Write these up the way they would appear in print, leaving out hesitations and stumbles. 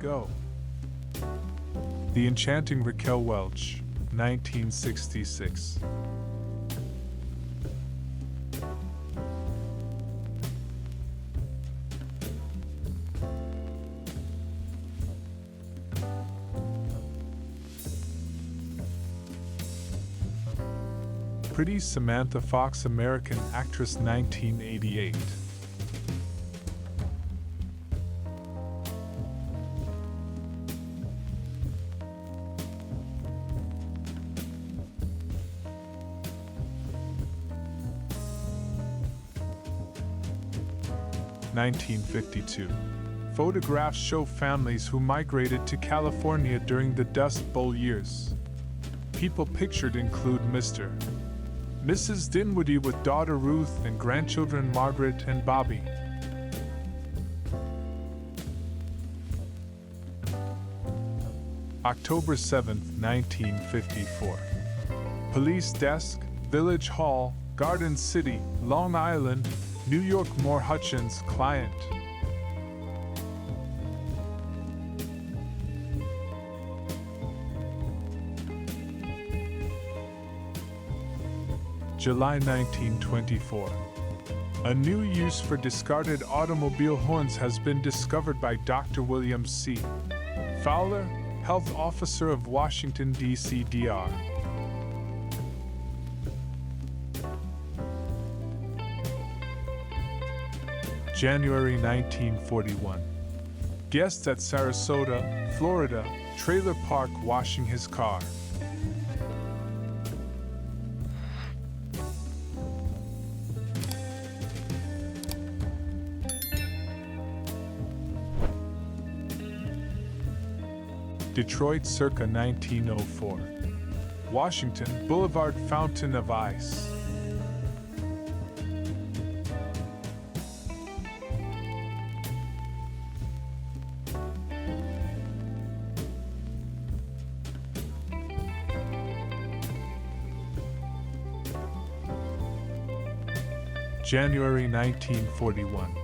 Go. The Enchanting Raquel Welch, 1966. Pretty Samantha Fox, American actress, 1988. Photographs show families who migrated to California during the Dust Bowl years. People pictured include Mr. Mrs. Dinwiddie with daughter Ruth and grandchildren Margaret and Bobby. October 7, 1954. Police Desk, Village Hall, Garden City, Long Island, New York. Moore Hutchins, client. July 1924. A new use for discarded automobile horns has been discovered by Dr. William C. Fowler, Health Officer of Washington, D.C. Dr. January 1941. Guest at Sarasota, Florida, trailer park washing his car. Detroit circa 1904. Washington Boulevard Fountain of Ice. January 1941.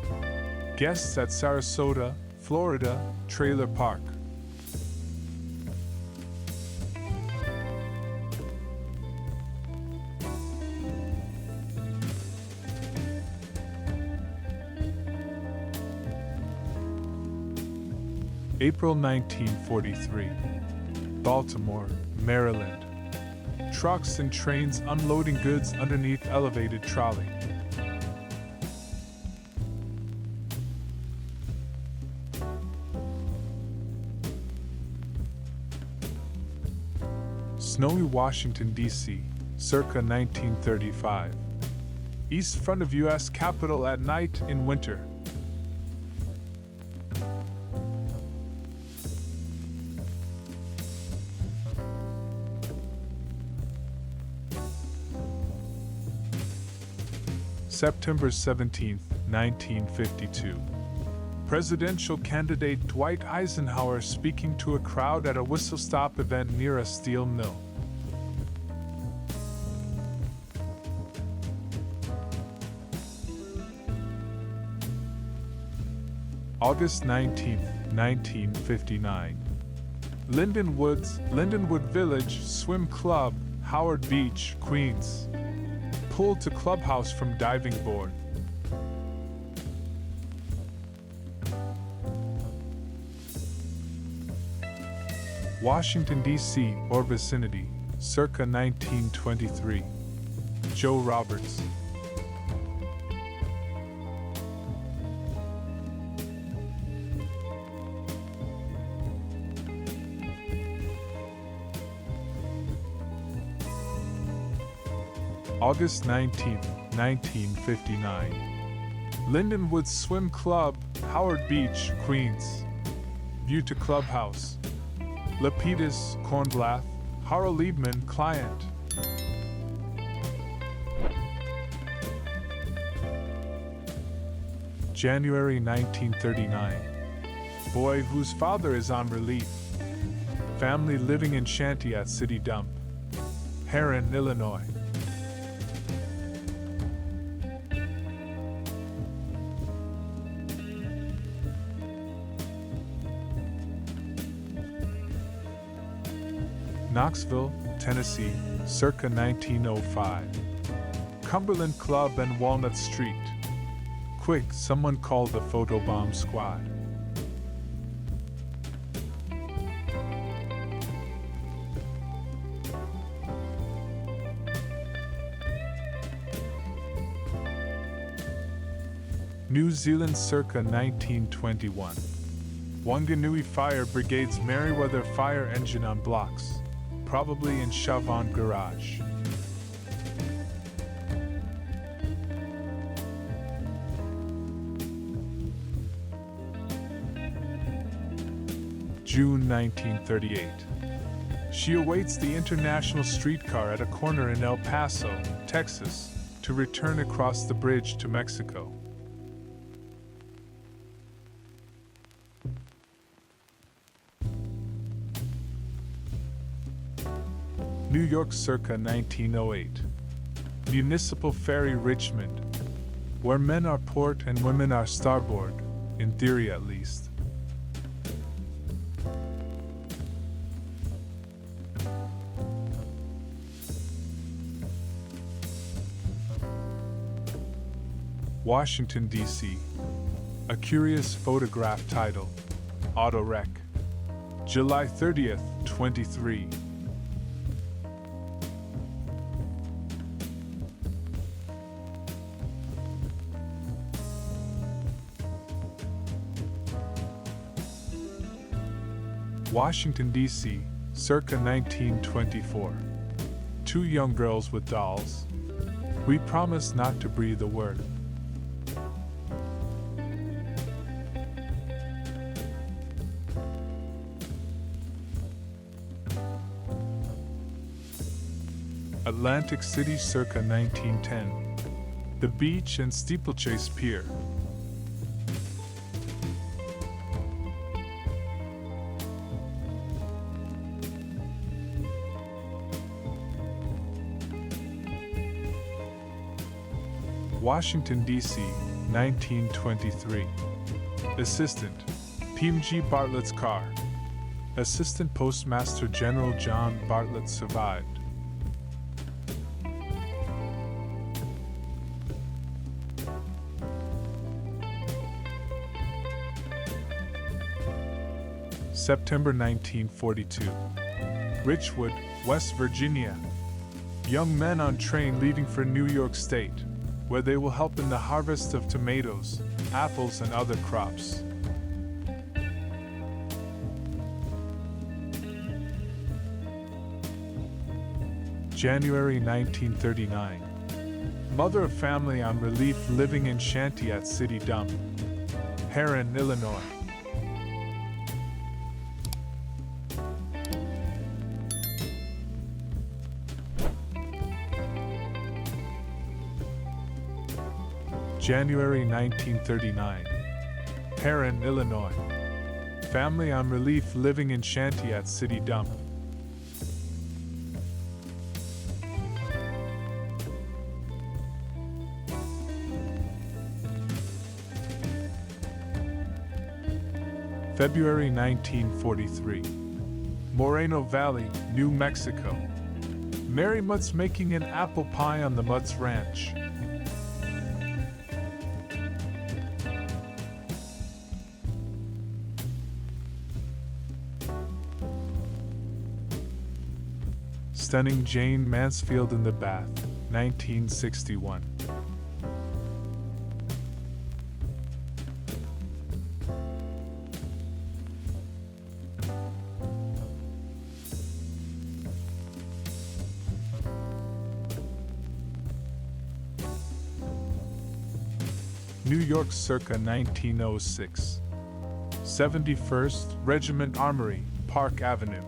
Guests at Sarasota, Florida, trailer park. April 1943. Baltimore, Maryland. Trucks and trains unloading goods underneath elevated trolley. Snowy Washington, D.C., circa 1935. East front of U.S. Capitol at night in winter. September 17, 1952. Presidential candidate Dwight Eisenhower speaking to a crowd at a whistle-stop event near a steel mill. August 19, 1959. Lindenwood Village Swim Club, Howard Beach, Queens. Pulled to clubhouse from diving board. Washington, D.C. or vicinity, circa 1923. Joe Roberts. August 19, 1959. Lindenwood Swim Club, Howard Beach, Queens. View to clubhouse. Lapidus, Kornblath, Harold Liebman, client. January 1939. Boy whose father is on relief. Family living in shanty at City Dump. Heron, Illinois. Knoxville, Tennessee, circa 1905. Cumberland Club and Walnut Street. Quick, someone call the photobomb squad. New Zealand circa 1921. Wanganui Fire Brigade's Merryweather fire engine on blocks, probably in Chavon Garage. June 1938. She awaits the international streetcar at a corner in El Paso, Texas, to return across the bridge to Mexico. New York circa 1908. Municipal Ferry Richmond, where men are port and women are starboard, in theory at least. Washington, D.C. A curious photograph title, Auto Wreck. July 30th, 23. Washington, D.C., circa 1924. Two young girls with dolls. We promise not to breathe a word. Atlantic City, circa 1910. The beach and steeplechase pier. Washington, D.C., 1923. Assistant, P.M.G. Bartlett's car. Assistant Postmaster General John Bartlett survived. September 1942. Richwood, West Virginia. Young men on train leaving for New York State, where they will help in the harvest of tomatoes, apples, and other crops. January 1939. Mother of family on relief living in shanty at City Dump, Herrin, Illinois. January 1939. Herrin, Illinois. Family on relief living in shanty at City Dump. February 1943. Moreno Valley, New Mexico. Mary Mutz making an apple pie on the Mutz Ranch. Stunning Jane Mansfield in the bath, 1961. New York circa 1906. 71st Regiment Armory, Park Avenue.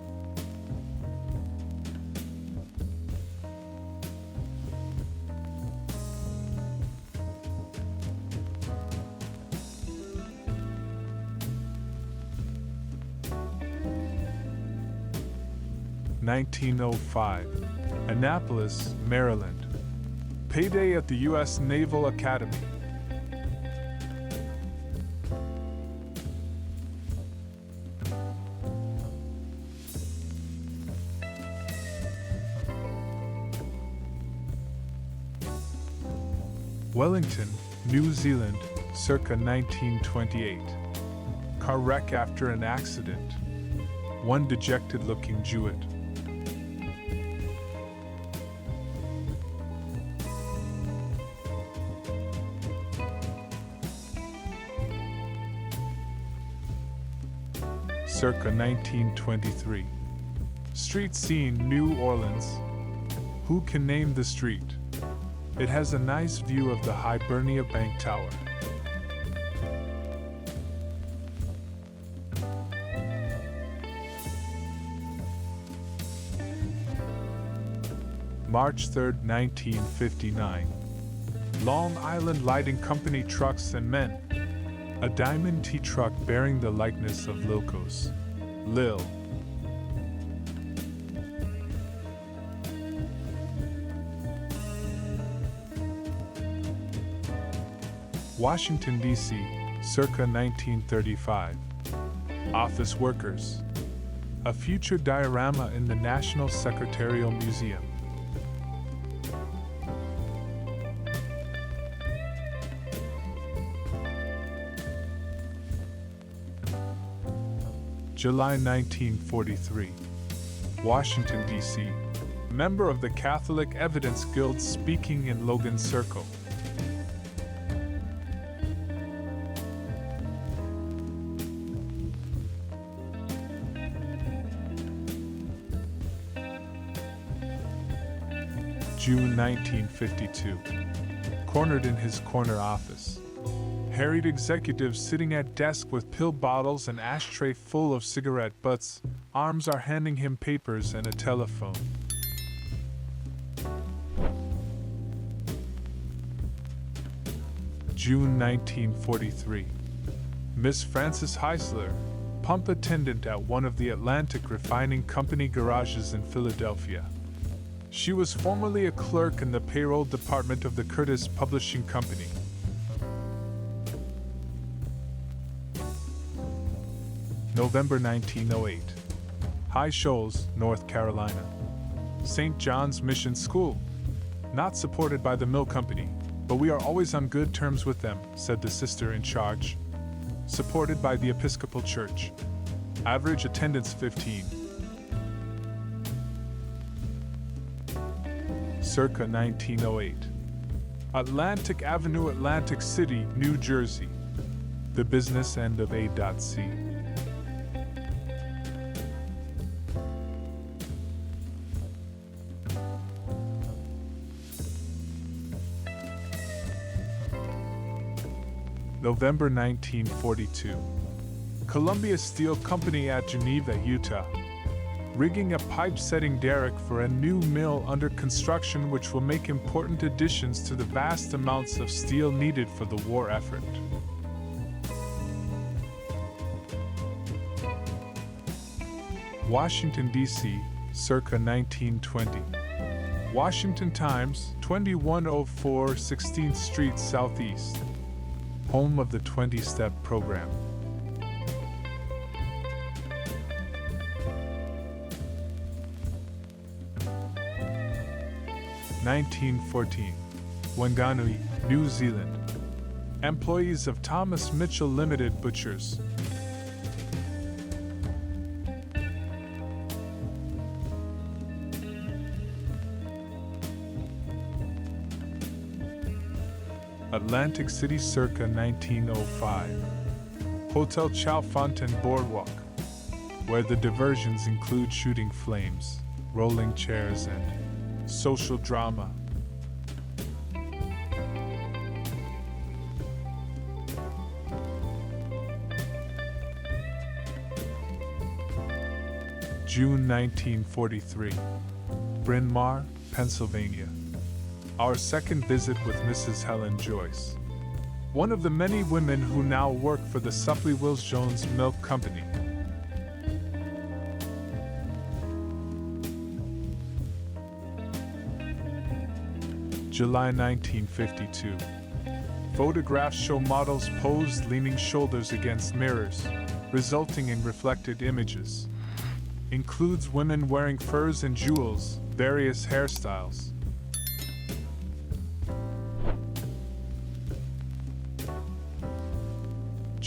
(1905) Annapolis, Maryland. Payday at the U.S. Naval Academy. Wellington, New Zealand, circa 1928. Car wreck after an accident. One dejected-looking Jewett. Circa 1923. Street scene, New Orleans. Who can name the street? It has a nice view of the Hibernia Bank Tower. March 3, 1959. Long Island Lighting Company Trucks and Men. A diamond T truck bearing the likeness of Lilko's. Lil. Washington, D.C., circa 1935. Office workers. A future diorama in the National Secretarial Museum. July 1943. Washington, D.C. Member of the Catholic Evidence Guild speaking in Logan Circle. June 1952. Cornered in his corner office. Harried executive sitting at desk with pill bottles and ashtray full of cigarette butts. Arms are handing him papers and a telephone. June 1943. Miss Frances Heisler, pump attendant at one of the Atlantic Refining Company garages in Philadelphia. She was formerly a clerk in the payroll department of the Curtis Publishing Company. November 1908. High Shoals, North Carolina. St. John's Mission School. Not supported by the mill company, but we are always on good terms with them, said the sister in charge. Supported by the Episcopal Church. Average attendance 15. Circa 1908. Atlantic Avenue, Atlantic City, New Jersey. The business end of A.C. November 1942. Columbia Steel Company at Geneva, Utah. Rigging a pipe-setting derrick for a new mill under construction which will make important additions to the vast amounts of steel needed for the war effort. Washington, D.C., circa 1920. Washington Times, 2104 16th Street Southeast. Home of the 20-step program. (1914) Wanganui, New Zealand. Employees of Thomas Mitchell Limited Butchers. Atlantic City circa 1905. Hotel Chalfontaine Boardwalk, where the diversions include shooting flames, rolling chairs, and social drama. June 1943. Bryn Mawr, Pennsylvania. Our second visit with Mrs. Helen Joyce, one of the many women who now work for the Supply Wills Jones Milk Company. July 1952. Photographs show models posed leaning shoulders against mirrors, resulting in reflected images. Includes women wearing furs and jewels, various hairstyles.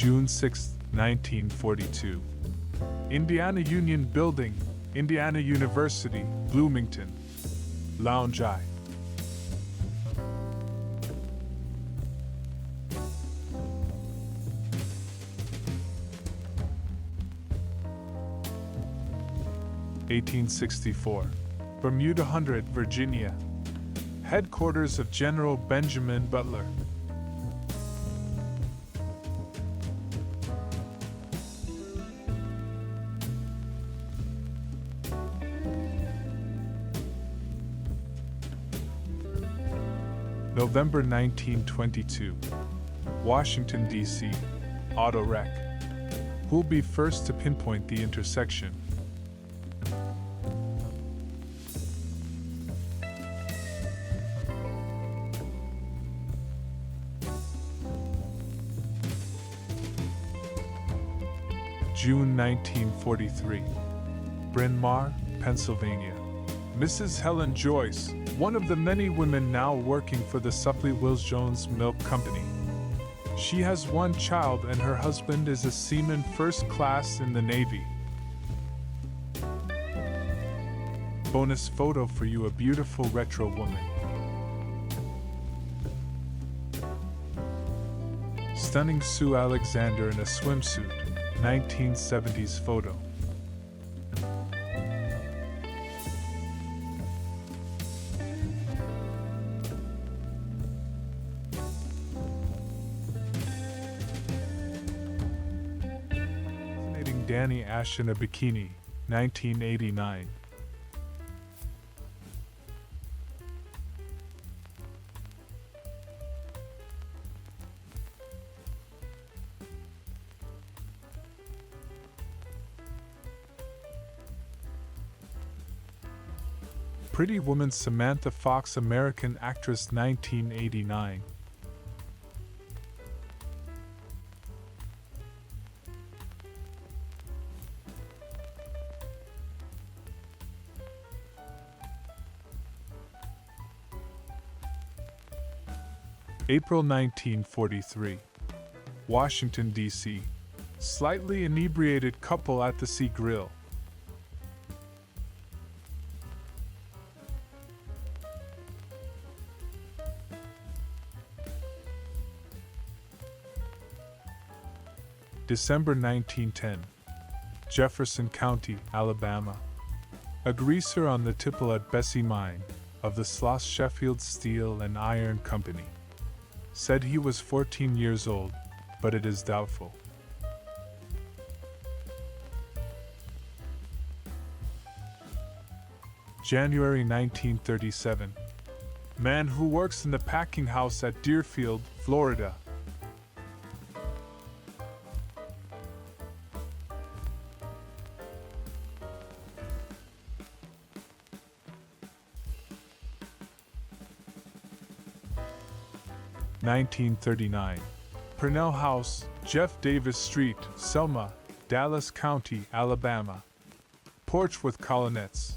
June 6, 1942. Indiana Union Building, Indiana University, Bloomington. Lounge I. (1864), Bermuda Hundred, Virginia. Headquarters of General Benjamin Butler. November 1922, Washington, D.C. Auto wreck. Who'll be first to pinpoint the intersection? June 1943, Bryn Mawr, Pennsylvania. Mrs. Helen Joyce, one of the many women now working for the Supply Wills Jones Milk Company. She has one child and her husband is a seaman first class in the Navy. Bonus photo for you, a beautiful retro woman. Stunning Sue Alexander in a swimsuit, 1970s photo. Danny Ash in a bikini, 1989. Pretty Woman Samantha Fox, American actress, 1989. April 1943, Washington, D.C. Slightly inebriated couple at the Sea Grill. December 1910, Jefferson County, Alabama. A greaser on the tipple at Bessie Mine of the Sloss Sheffield Steel and Iron Company said he was 14 years old, but it is doubtful. January 1937. Man who works in the packing house at Deerfield, Florida. (1939). Purnell House, Jeff Davis Street, Selma, Dallas County, Alabama. Porch with colonnettes.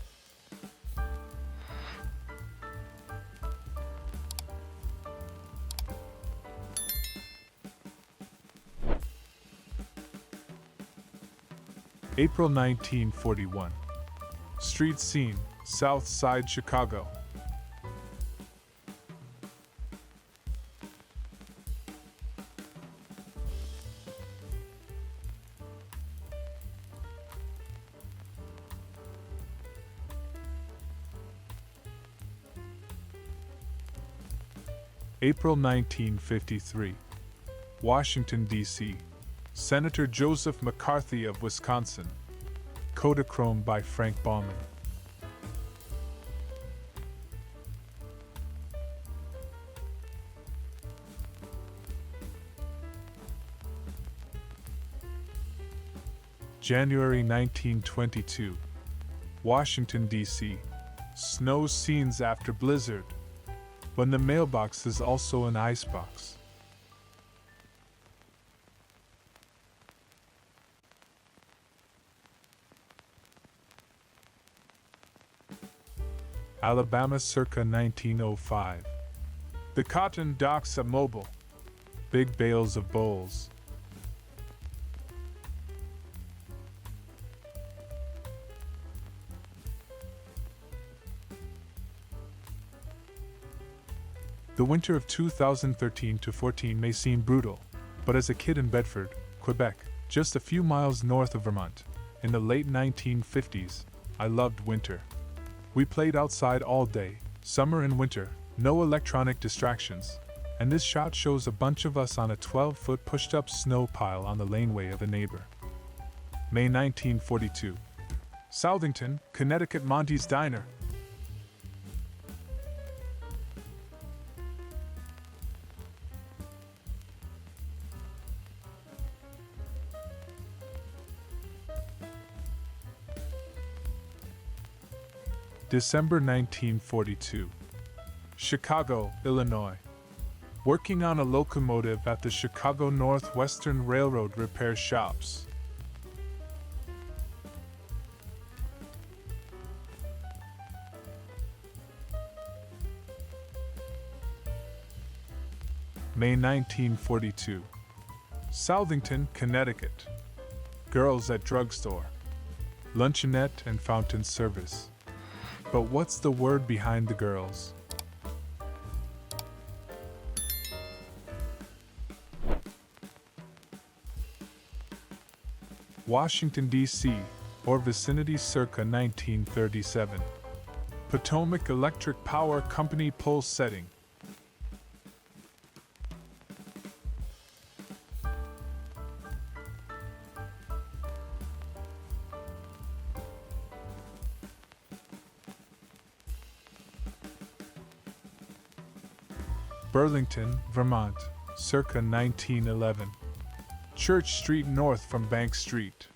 April 1941. Street scene, South Side, Chicago. April 1953. Washington, D.C. Senator Joseph McCarthy of Wisconsin. Kodachrome by Frank Bauman. January 1922. Washington, D.C. Snow scenes after blizzard, when the mailbox is also an icebox. Alabama circa 1905. The cotton docks at Mobile. Big bales of bowls. The winter of 2013 to 14 may seem brutal, but as a kid in Bedford, Quebec, just a few miles north of Vermont, in the late 1950s, I loved winter. We played outside all day, summer and winter, no electronic distractions, and this shot shows a bunch of us on a 12-foot pushed-up snow pile on the laneway of a neighbor. May 1942. Southington, Connecticut. Monty's Diner. December 1942. Chicago, Illinois. Working on a locomotive at the Chicago Northwestern Railroad repair shops. May 1942. Southington, Connecticut. Girls at drugstore. Luncheonette and fountain service. But what's the word behind the girls? Washington, D.C., or vicinity circa 1937. Potomac Electric Power Company pole setting. Burlington, Vermont, circa 1911. Church Street north from Bank Street.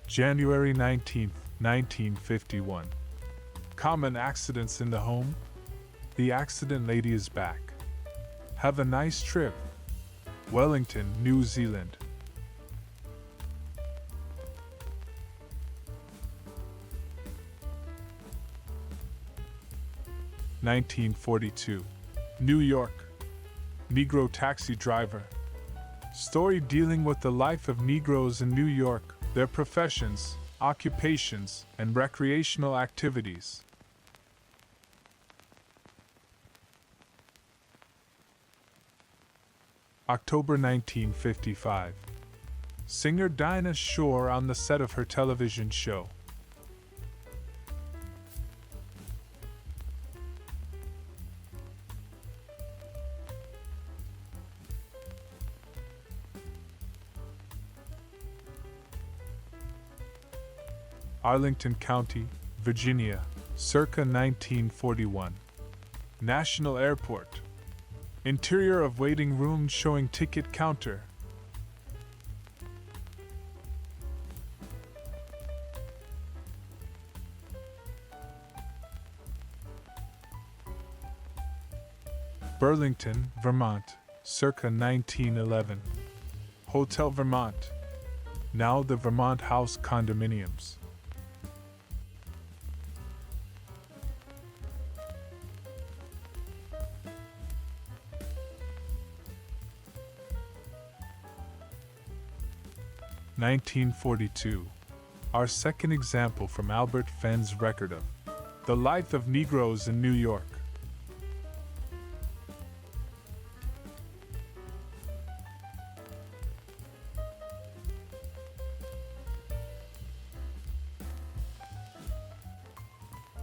January 19, 1951. Common accidents in the home? The accident lady is back. Have a nice trip. Wellington, New Zealand. (1942). New York. Negro taxi driver. Story dealing with the life of Negroes in New York, their professions, occupations, and recreational activities. October 1955. Singer Dinah Shore on the set of her television show. Arlington County, Virginia, circa 1941. National Airport. Interior of waiting room showing ticket counter. Burlington, Vermont, circa 1911. Hotel Vermont. Now the Vermont House condominiums. (1942). Our second example from Albert Fenn's record of The Life of Negroes in New York.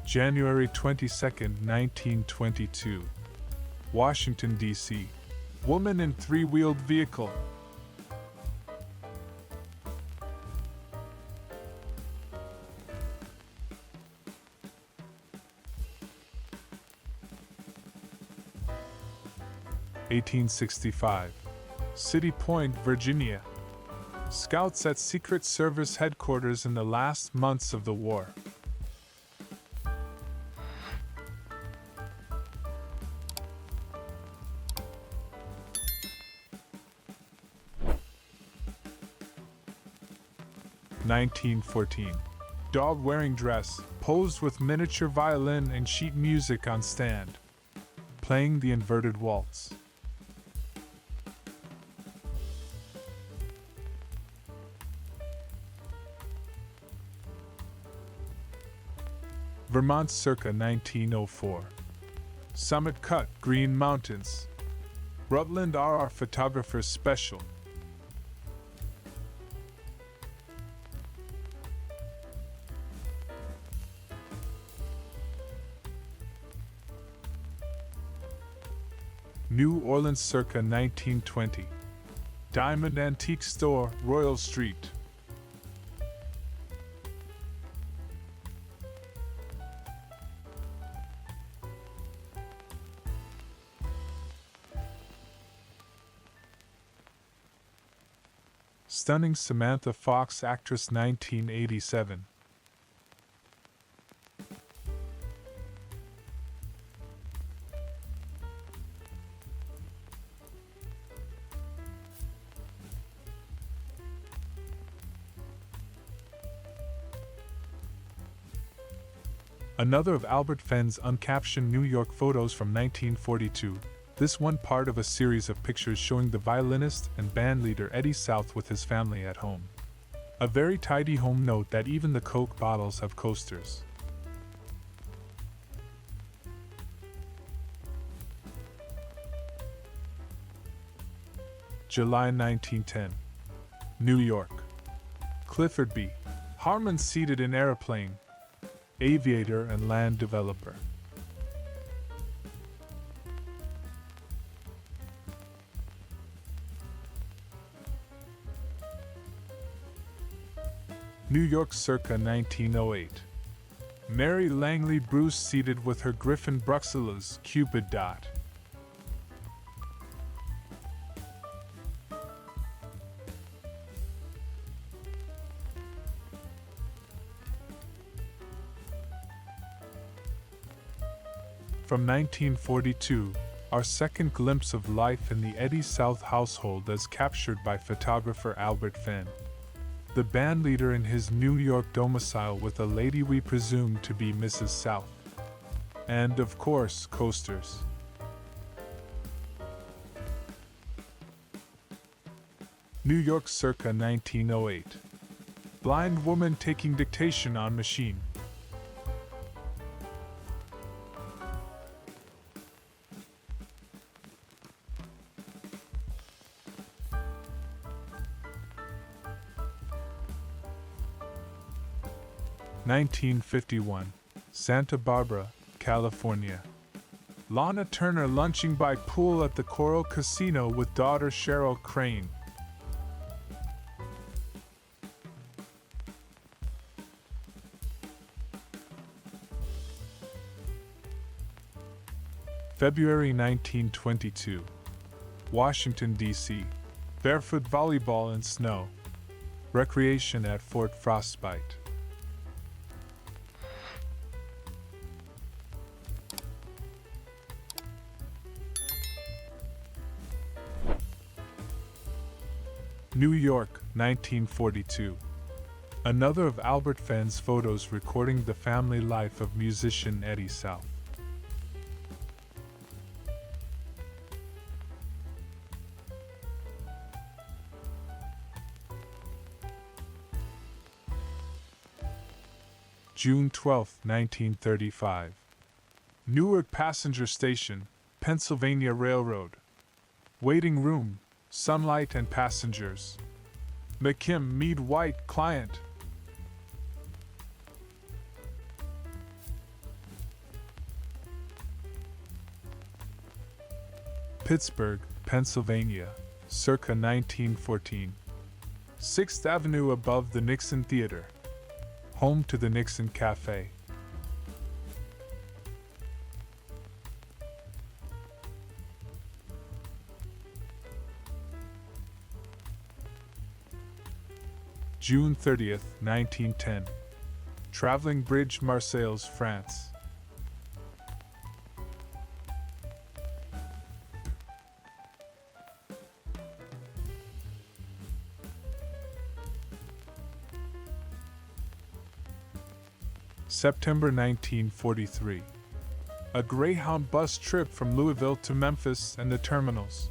January 22, 1922. Washington, D.C. Woman in three-wheeled vehicle. (1865). City Point, Virginia. Scouts at Secret Service headquarters in the last months of the war. (1914). Dog wearing dress, posed with miniature violin and sheet music on stand. playing the inverted waltz. Vermont circa 1904. Summit cut, Green Mountains. Rutland RR Photographers Special. New Orleans circa 1920. Diamond Antique Store, Royal Street. Stunning Samantha Fox Actress 1987. Another of Albert Fenn's uncaptioned New York photos from 1942. This one part of a series of pictures showing the violinist and bandleader Eddie South with his family at home. A very tidy home. Note that even the Coke bottles have coasters. July 1910. New York. Clifford B. Harmon seated in airplane. Aviator and land developer. New York circa 1908. Mary Langley Bruce seated with her Griffin Bruxelles Cupid dot. From 1942, our second glimpse of life in the Eddie South household as captured by photographer Albert Fenn. The bandleader in his New York domicile with a lady we presume to be Mrs. South. And, of course, coasters. New York circa 1908. Blind woman taking dictation on machine. (1951) Santa Barbara, California. Lana Turner lunching by pool at the Coral Casino with daughter Cheryl Crane. February 1922. Washington, D.C. Barefoot volleyball in snow. Recreation at Fort Frostbite. New York, 1942. Another of Albert Fenn's photos recording the family life of musician Eddie South. June 12, 1935. Newark Passenger Station, Pennsylvania Railroad. Waiting room, sunlight and passengers. McKim Mead White client. Pittsburgh, Pennsylvania, circa 1914. 6th Avenue above the Nixon Theater. Home to the Nixon Cafe. June 30th, 1910. Traveling Bridge, Marseilles, France. September 1943. A Greyhound bus trip from Louisville to Memphis and the terminals.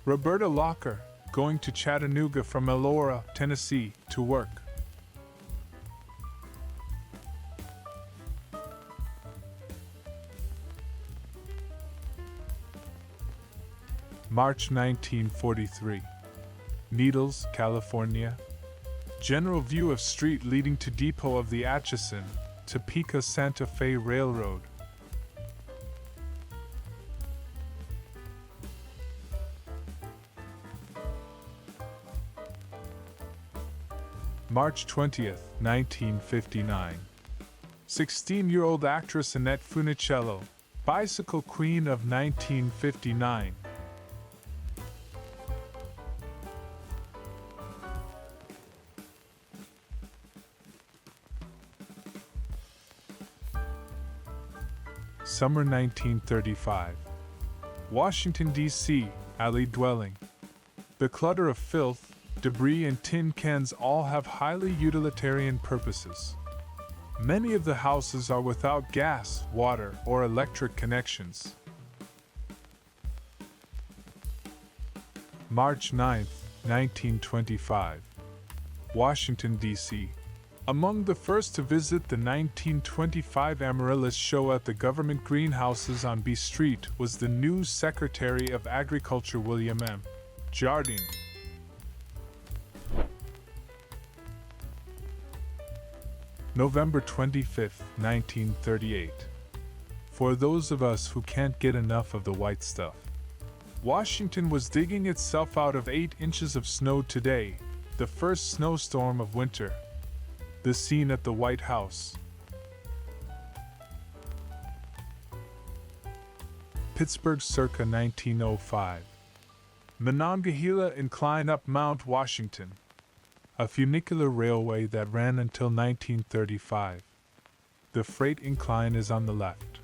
Roberta Locker, going to Chattanooga from Elora, Tennessee, to work. March 1943. Needles, California. General view of street leading to depot of the Atchison, Topeka Santa Fe Railroad. March 20th, 1959. 16-year-old actress Annette Funicello, Bicycle Queen of 1959. Summer 1935. Washington, D.C., alley dwelling. The clutter of filth, debris, and tin cans all have highly utilitarian purposes. Many of the houses are without gas, water, or electric connections. March 9th, 1925. Washington, D.C. Among the first to visit the 1925 Amaryllis show at the government greenhouses on B Street was the new Secretary of Agriculture William M. Jardine. November 25th, 1938. For those of us who can't get enough of the white stuff. Washington was digging itself out of 8 inches of snow today, the first snowstorm of winter. The scene at the White House. Pittsburgh circa 1905. Monongahela Incline up Mount Washington. A funicular railway that ran until 1935. The freight incline is on the left.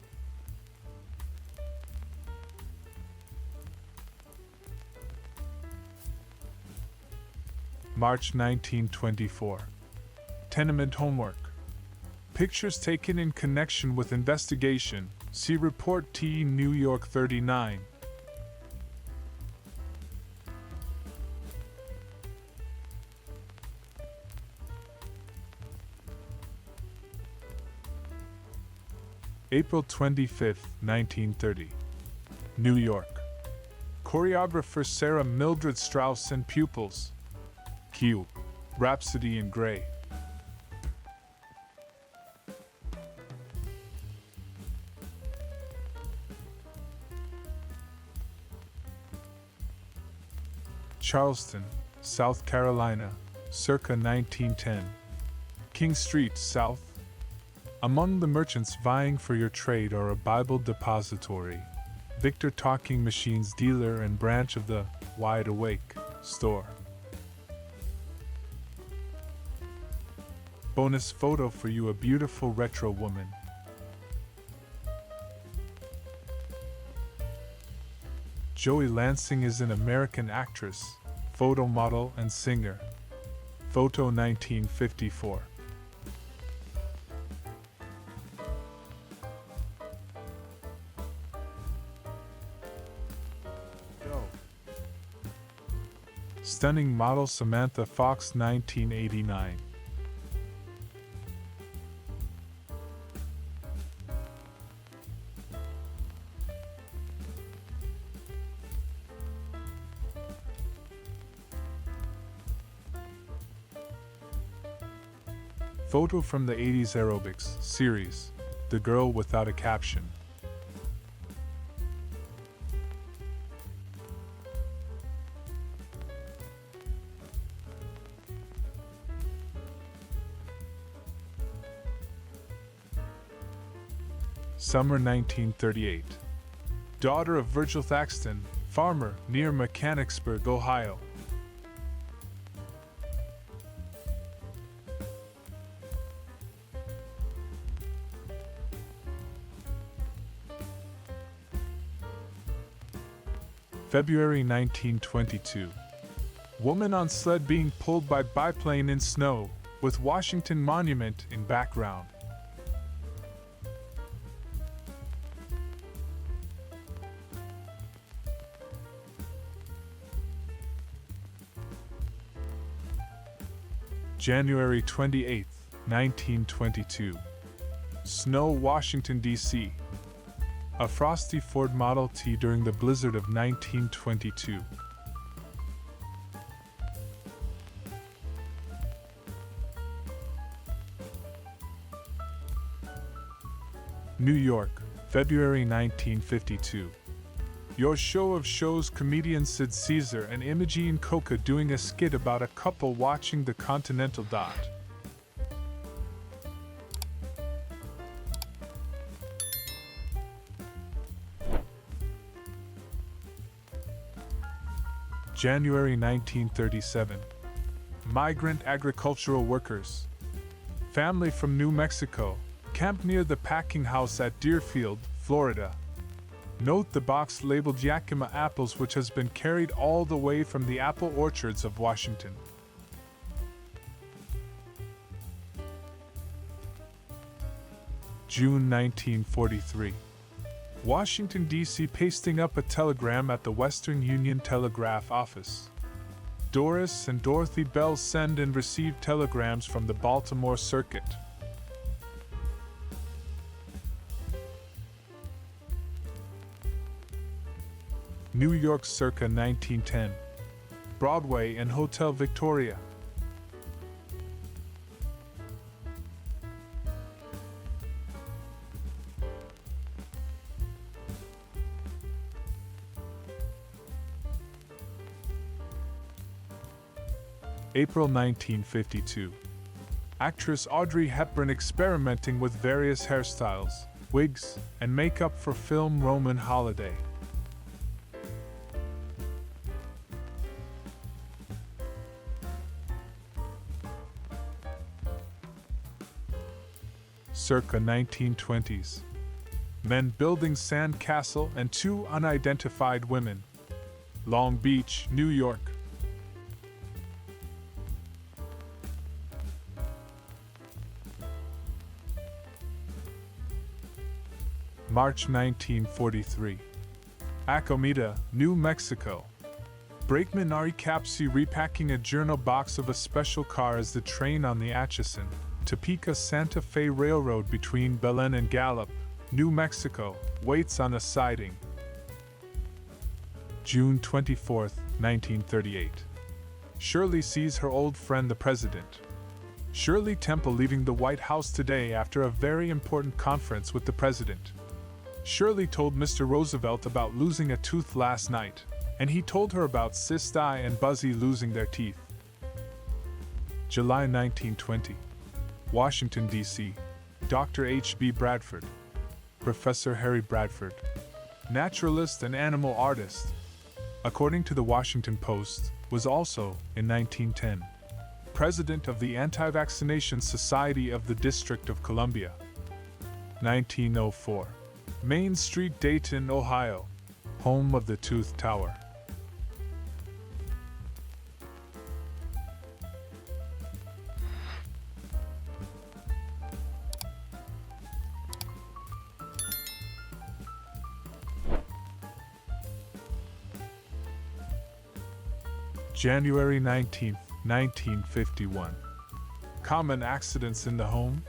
March 1924. Tenement homework. Pictures taken in connection with investigation. See Report T. New York 39. April 25th, 1930. New York. Choreographer Sarah Mildred Strauss and pupils. Q. Rhapsody in Gray. Charleston, South Carolina, circa 1910. King Street, South. Among the merchants vying for your trade are a Bible depository, Victor Talking Machines dealer and branch of the Wide Awake store. Bonus photo for you, a beautiful retro woman. Joey Lansing is an American actress, photo model, and singer. Photo 1954. Go. Stunning model Samantha Fox 1989. Photo from the 80s aerobics series, The Girl Without a Caption. Summer 1938. Daughter of Virgil Thaxton, farmer near Mechanicsburg, Ohio. February 1922. Woman on sled being pulled by biplane in snow, with Washington Monument in background. January 28, 1922. Snow, Washington, D.C. A frosty Ford Model T during the blizzard of 1922. New York, February 1952. Your Show of Shows comedian Sid Caesar and Imogene Coca doing a skit about a couple watching the Continental Dot. January 1937. Migrant agricultural workers. Family from New Mexico, camped near the packing house at Deerfield, Florida. Note the box labeled Yakima apples, which has been carried all the way from the apple orchards of Washington. June 1943. Washington, D.C. pasting up a telegram at the Western Union Telegraph Office. Doris and Dorothy Bell send and receive telegrams from the Baltimore Circuit. New York circa 1910. Broadway and Hotel Victoria. April 1952. Actress Audrey Hepburn experimenting with various hairstyles, wigs, and makeup for film Roman Holiday. Circa 1920s. Men building sand castle and two unidentified women. Long Beach, New York. March 1943. Acomita, New Mexico. Brakeman Ari Capsi repacking a journal box of a special car as the train on the Atchison, Topeka Santa Fe Railroad between Belen and Gallup, New Mexico, waits on a siding. June 24, 1938. Shirley sees her old friend the President. Shirley Temple leaving the White House today after a very important conference with the President. Shirley told Mr. Roosevelt about losing a tooth last night, and he told her about Sis Di and Buzzy losing their teeth. July 1920. Washington, D.C. Dr. H.B. Bradford. Professor Harry Bradford. Naturalist and animal artist. According to the Washington Post, was also, in 1910, president of the Anti-Vaccination Society of the District of Columbia. 1904. Main Street, Dayton, Ohio, home of the Tooth Tower. January 19, 1951. Common accidents in the home?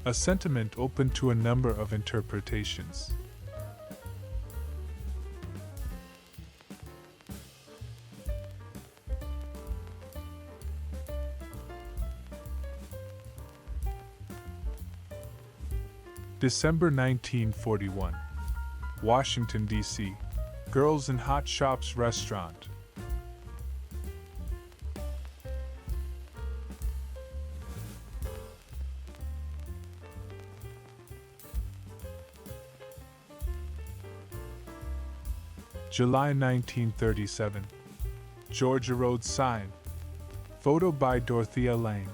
A sentiment open to a number of interpretations. December 1941. Washington, D.C. Girls in Hot Shops Restaurant. July 1937. Georgia Road sign. Photo by Dorothea Lange,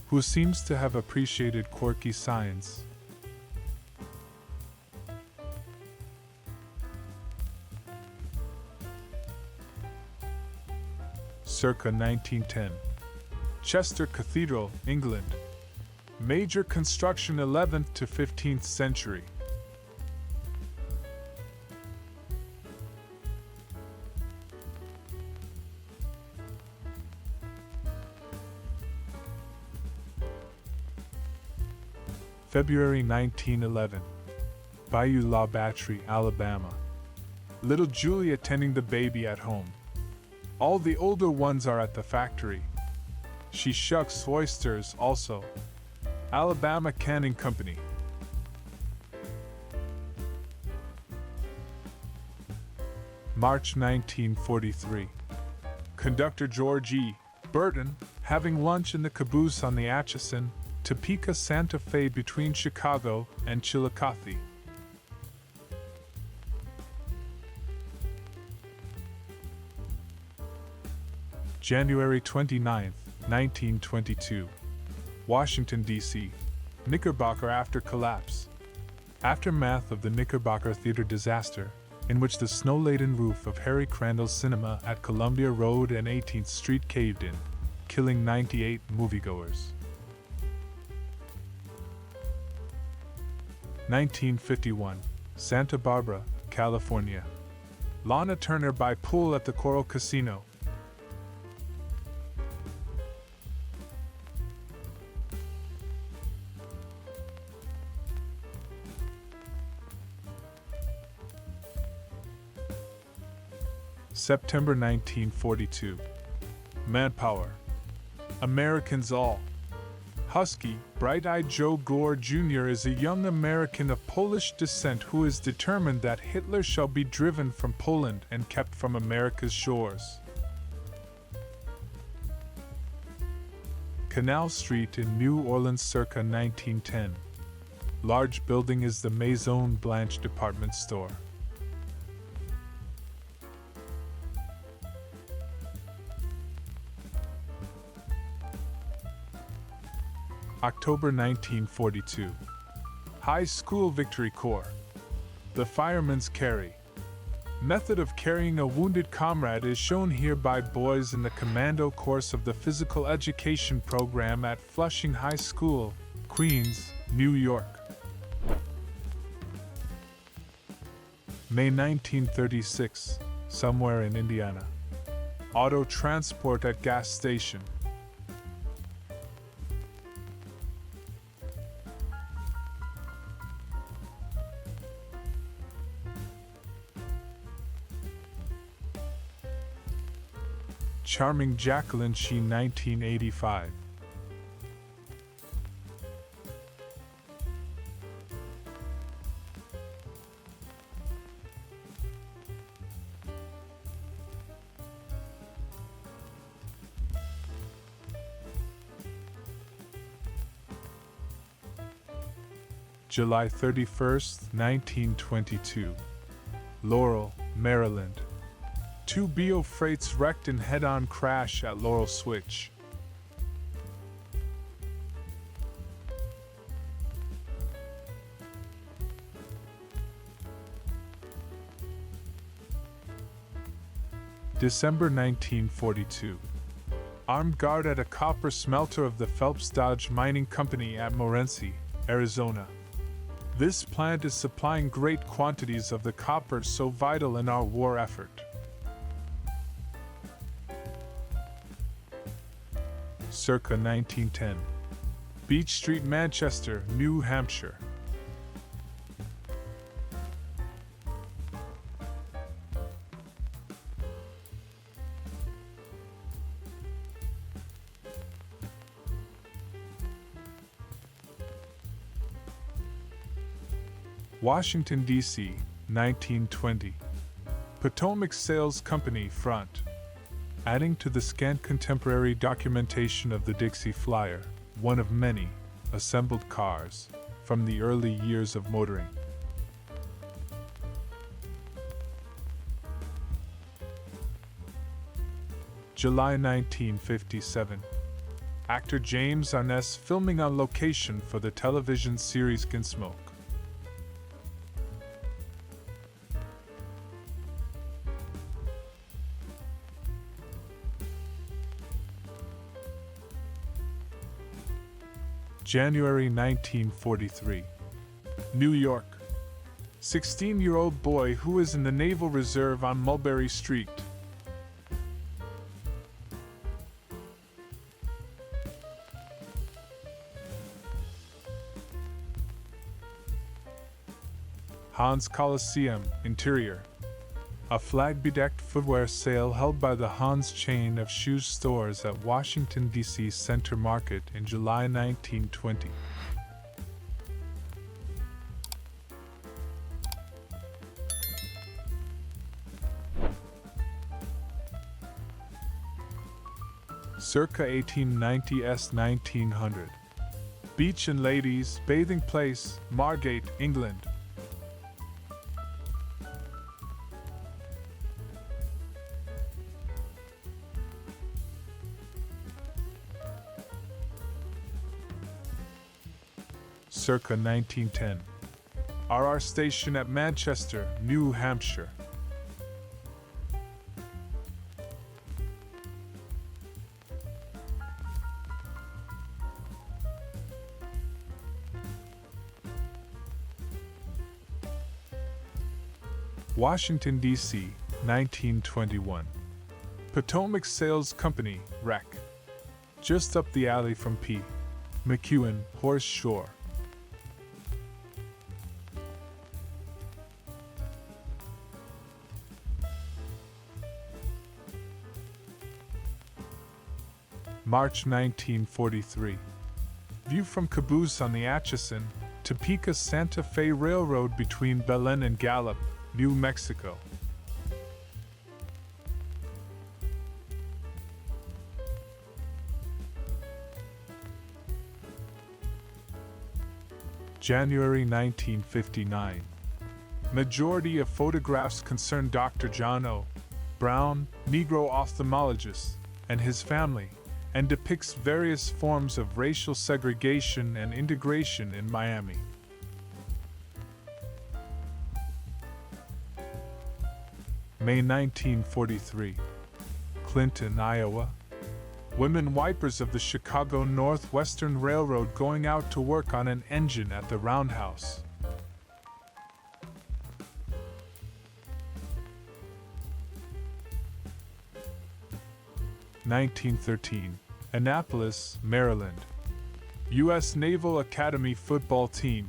who seems to have appreciated quirky signs. Circa 1910. Chester Cathedral, England. Major construction 11th to 15th century. February 1911. Bayou La Battery, Alabama. Little Julie attending the baby at home. All the older ones are at the factory. She shucks oysters also. Alabama Canning Company. March 1943. Conductor George E. Burton, having lunch in the caboose on the Atchison, Topeka Santa Fe between Chicago and Chillicothe. January 29, 1922. Washington, D.C. Knickerbocker after collapse. Aftermath of the Knickerbocker Theater disaster, in which the snow-laden roof of Harry Crandall's cinema at Columbia Road and 18th Street caved in, killing 98 moviegoers. 1951. Santa Barbara, California. Lana Turner by pool at the Coral Casino. September 1942. Manpower. Americans all. Husky, bright-eyed Joe Gore Jr. is a young American of Polish descent who is determined that Hitler shall be driven from Poland and kept from America's shores. Canal Street in New Orleans circa 1910. Large building is the Maison Blanche department store. October 1942. High School Victory Corps. The Fireman's Carry. Method of carrying a wounded comrade is shown here by boys in the commando course of the physical education program at Flushing High School, Queens, New York. May 1936. Somewhere in Indiana. Auto transport at gas station. Charming Jacqueline Sheen 1985. July 31st, 1922. Laurel, Maryland. Two BO freights wrecked in head-on crash at Laurel Switch. December 1942. Armed guard at a copper smelter of the Phelps Dodge Mining Company at Morenci, Arizona. This plant is supplying great quantities of the copper so vital in our war effort. Circa 1910. Beach Street, Manchester, New Hampshire. Washington, D.C., 1920. Potomac Sales Company front. Adding to the scant contemporary documentation of the Dixie Flyer, one of many assembled cars from the early years of motoring. July 1957. Actor James Arness filming on location for the television series Gunsmoke. January 1943. New York. 16-year-old boy who is in the Naval Reserve on Mulberry Street. Hans Coliseum, interior. A flag-bedecked footwear sale held by the Hans chain of shoe stores at Washington, D.C. Center Market in July 1920. Circa 1890s 1900. Beach and Ladies Bathing Place, Margate, England. Circa 1910. RR Station at Manchester, New Hampshire. Washington, D.C., 1921. Potomac Sales Company, Rec. Just up the alley from P. McEwen, Horse Shore. March 1943. View from Caboose on the Atchison, Topeka Santa Fe Railroad between Belen and Gallup, New Mexico. January 1959. Majority of photographs concern Dr. John O. Brown, Negro ophthalmologist, and his family, and depicts various forms of racial segregation and integration in Miami. May 1943. Clinton, Iowa. Women wipers of the Chicago Northwestern Railroad going out to work on an engine at the roundhouse. (1913) Annapolis, Maryland. U.S. Naval Academy football team.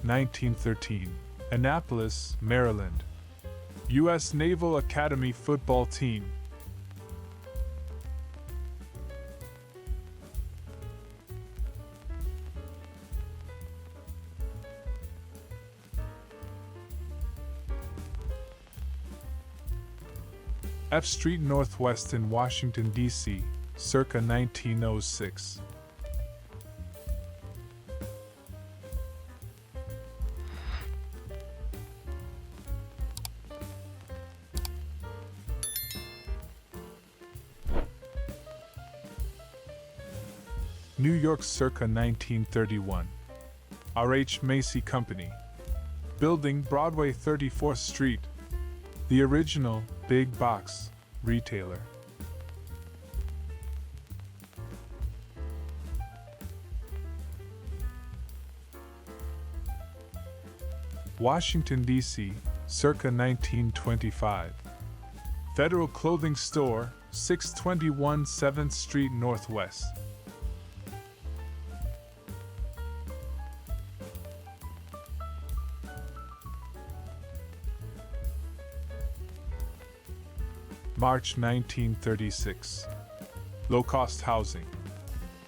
(1913) Annapolis, Maryland. U.S. Naval Academy football team. F Street Northwest in Washington, D.C., circa 1906. New York, circa 1931. R.H. Macy Company. Building, Broadway 34th Street. The original big box retailer. Washington, D.C., circa 1925. Federal Clothing Store, 621 7th Street Northwest. March 1936. Low-cost housing.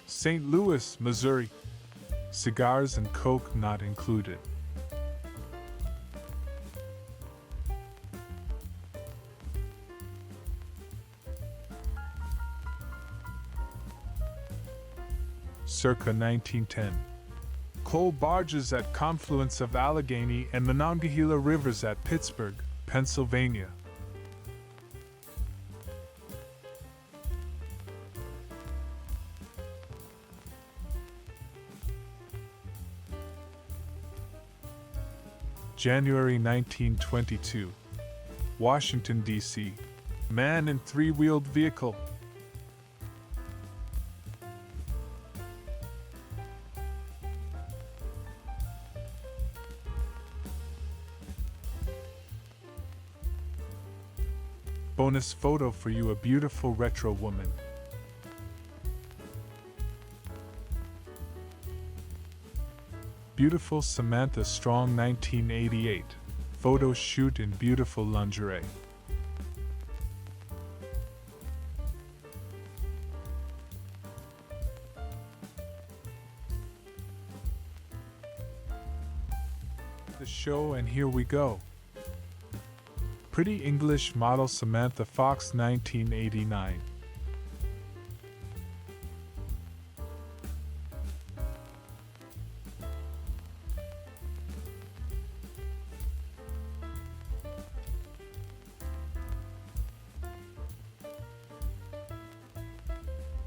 St. Louis, Missouri. Cigars and Coke not included. Circa 1910. Coal barges at confluence of Allegheny and Monongahela Rivers at Pittsburgh, Pennsylvania. January 1922. Washington, D.C. Man in three-wheeled vehicle. Bonus photo for you, a beautiful retro woman. Beautiful Samantha Strong 1988. Photo shoot in beautiful lingerie. The show, and here we go. Pretty English model Samantha Fox 1989.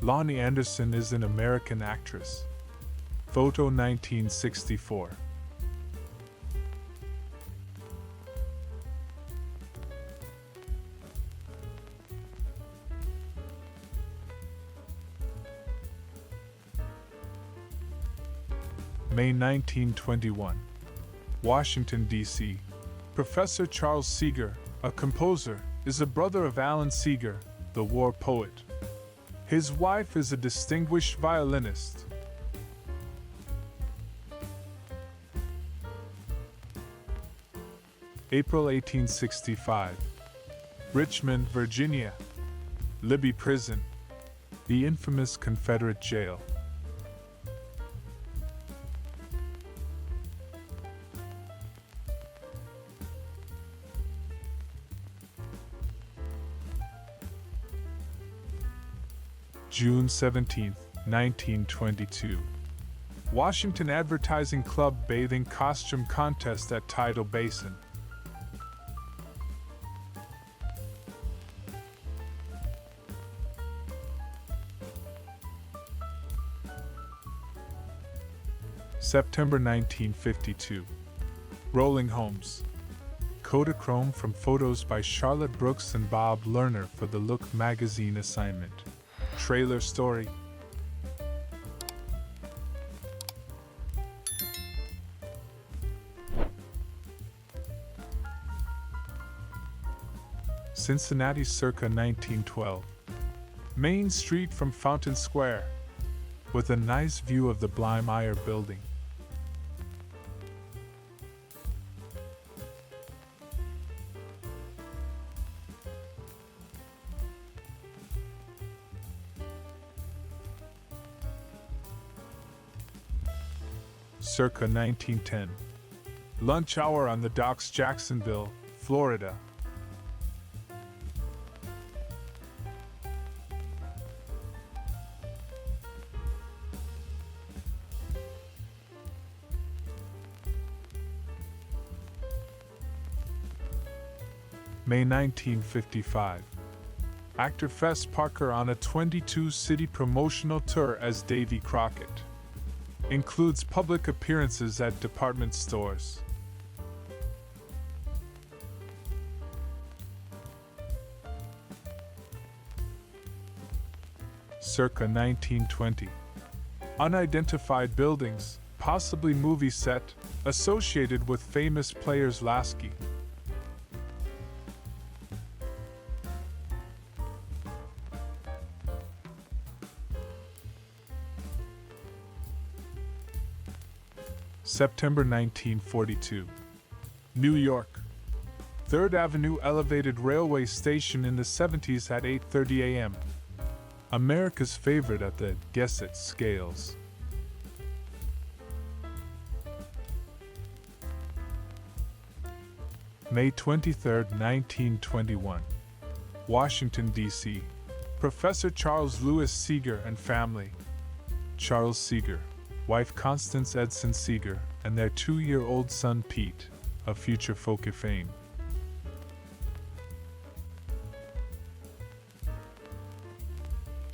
Lonnie Anderson is an American actress. Photo 1964. May 1921. Washington, D.C. Professor Charles Seeger, a composer, is a brother of Alan Seeger, the war poet. His wife is a distinguished violinist. April 1865. Richmond, Virginia. Libby Prison, the infamous Confederate jail. June 17, 1922. Washington Advertising Club bathing costume contest at Tidal Basin. September 1952. Rolling Homes. Kodachrome from photos by Charlotte Brooks and Bob Lerner for the Look magazine assignment. Trailer story. Cincinnati circa 1912. Main Street from Fountain Square, with a nice view of the Blymeyer building. Circa 1910. Lunch hour on the docks, Jacksonville, Florida. May 1955. Actor Fess Parker on a 22-city promotional tour as Davy Crockett. Includes public appearances at department stores. Circa 1920. Unidentified buildings, possibly movie set, associated with famous players Lasky. September 1942. New York. 3rd Avenue elevated railway station in the 70s at 8:30 a.m. America's favorite at the Guess It scales. May 23, 1921. Washington, D.C. Professor Charles Lewis Seeger and family. Charles Seeger, wife Constance Edson Seeger, and their 2-year-old son Pete, of future folk fame.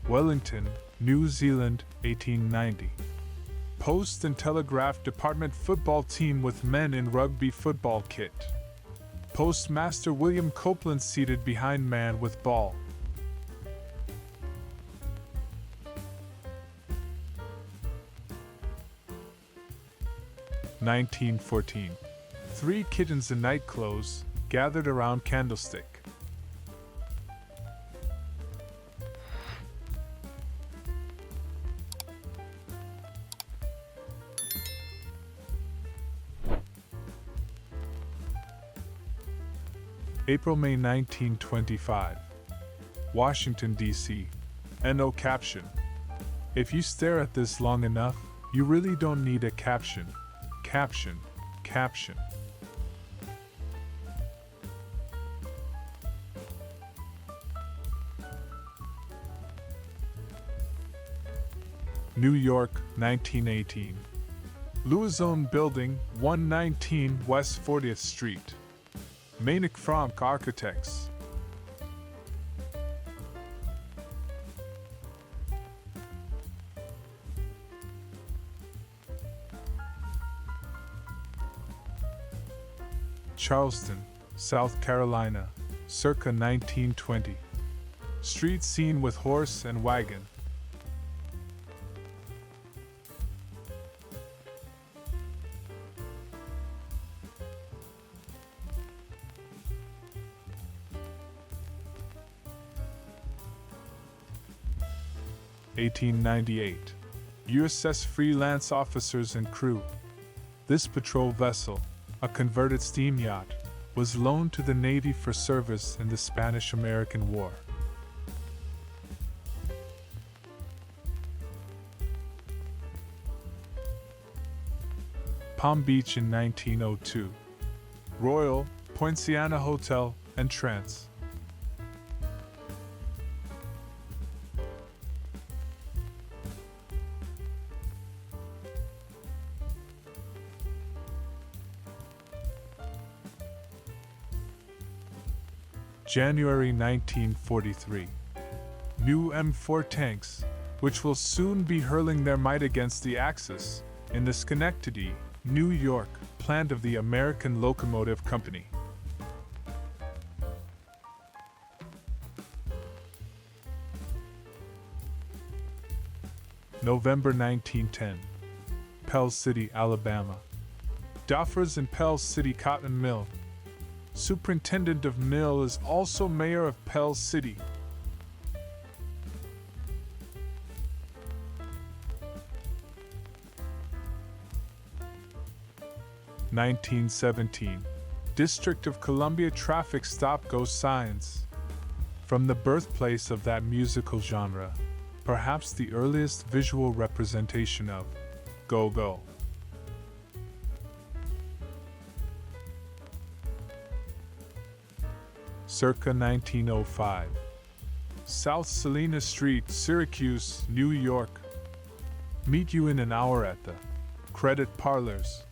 Wellington, New Zealand, 1890. Post and Telegraph Department football team with men in rugby football kit. Postmaster William Copeland seated behind man with ball. (1914). 3 kittens in night clothes gathered around candlestick. April-May 1925. Washington, D.C. No caption. If you stare at this long enough, you really don't need a caption. Caption. Caption. New York, 1918. Louis-owned building, 119 West 40th Street. Mainick Frank Architects. Charleston, South Carolina, circa 1920. Street scene with horse and wagon. (1898) USS Freelance officers and crew. This patrol vessel, a converted steam yacht, was loaned to the Navy for service in the Spanish-American War. Palm Beach in 1902. Royal Poinciana Hotel and Trance. January 1943. New M4 tanks, which will soon be hurling their might against the Axis, in the Schenectady, New York, plant of the American Locomotive Company. November 1910. Pell City, Alabama. Doffers and Pell City Cotton Mill. Superintendent of mill is also mayor of Pell City. (1917) District of Columbia traffic stop-go signs. From the birthplace of that musical genre, perhaps the earliest visual representation of go-go. Circa 1905. South Salina Street, Syracuse, New York. Meet you in an hour at the Credit Parlors.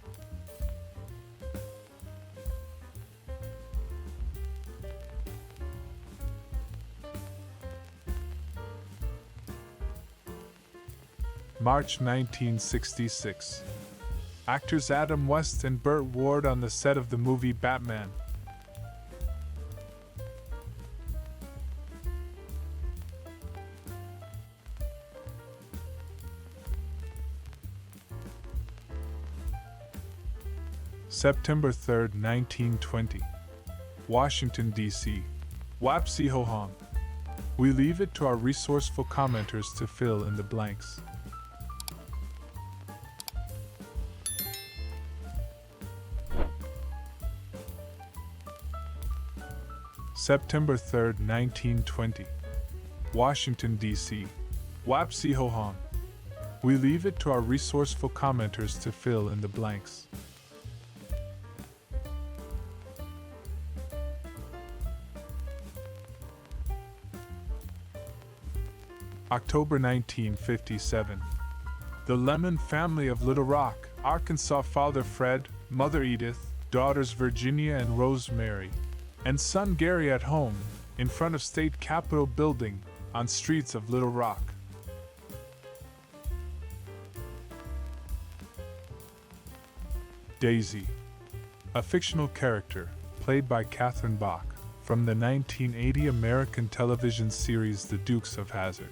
March 1966. Actors Adam West and Burt Ward on the set of the movie Batman. September 3, 1920. Washington, D.C. Wapsie ho hum. We leave it to our resourceful commenters to fill in the blanks. September 3, 1920. Washington, D.C. Wapsie ho hum. We leave it to our resourceful commenters to fill in the blanks. October 1957. The Lemon family of Little Rock, Arkansas. Father Fred, Mother Edith, daughters Virginia and Rosemary, and son Gary at home, in front of State Capitol building, on streets of Little Rock. Daisy, a fictional character, played by Catherine Bach, from the 1980 American television series The Dukes of Hazzard.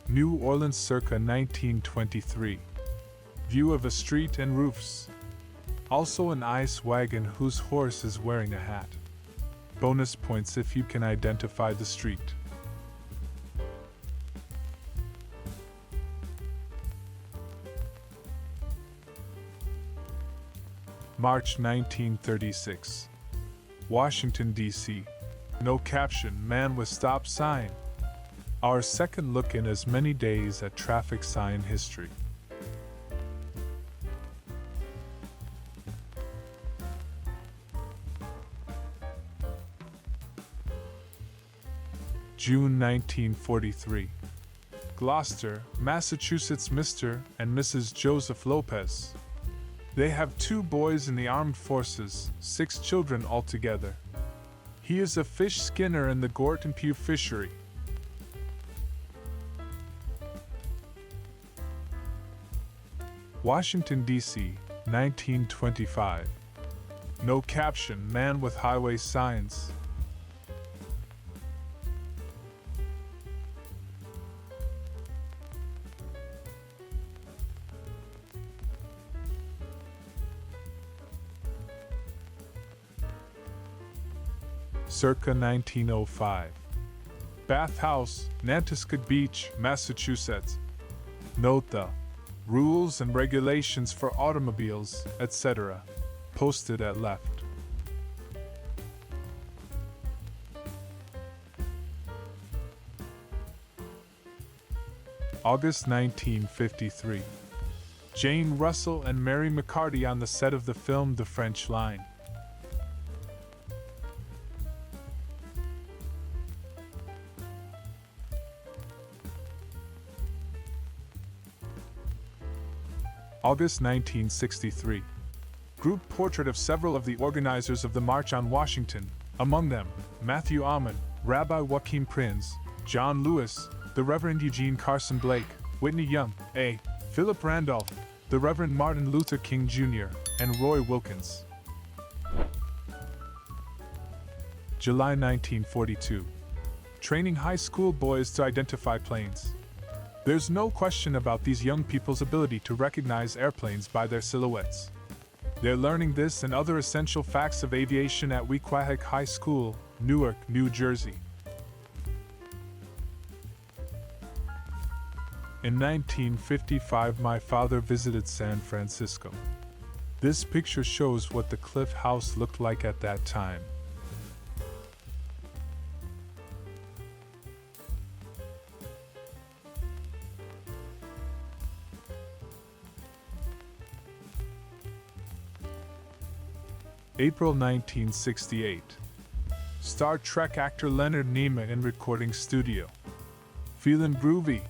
New Orleans circa 1923. View of a street and roofs. Also an ice wagon whose horse is wearing a hat. Bonus points if you can identify the street. March 1936. Washington, D.C. No caption, man with stop sign. Our second look in as many days at traffic sign history. June 1943. Gloucester, Massachusetts. Mr. and Mrs. Joseph Lopez. They have 2 boys in the armed forces, 6 children altogether. He is a fish skinner in the Gorton Pew fishery. Washington, D.C., 1925. No caption, man with highway signs. Circa 1905. Bath House, Nantasket Beach, Massachusetts. Note the rules and regulations for automobiles, etc. posted at left. August 1953. Jane Russell and Mary McCarty on the set of the film The French Line. August 1963. Group portrait of several of the organizers of the March on Washington, among them, Matthew Almond, Rabbi Joachim Prinz, John Lewis, the Reverend Eugene Carson Blake, Whitney Young, A. Philip Randolph, the Reverend Martin Luther King Jr., and Roy Wilkins. July 1942. Training high school boys to identify planes. There's no question about these young people's ability to recognize airplanes by their silhouettes. They're learning this and other essential facts of aviation at Wequahic High School, Newark, New Jersey. In 1955, my father visited San Francisco. This picture shows what the Cliff House looked like at that time. April 1968. Star Trek actor Leonard Nimoy in recording studio. Feelin' groovy.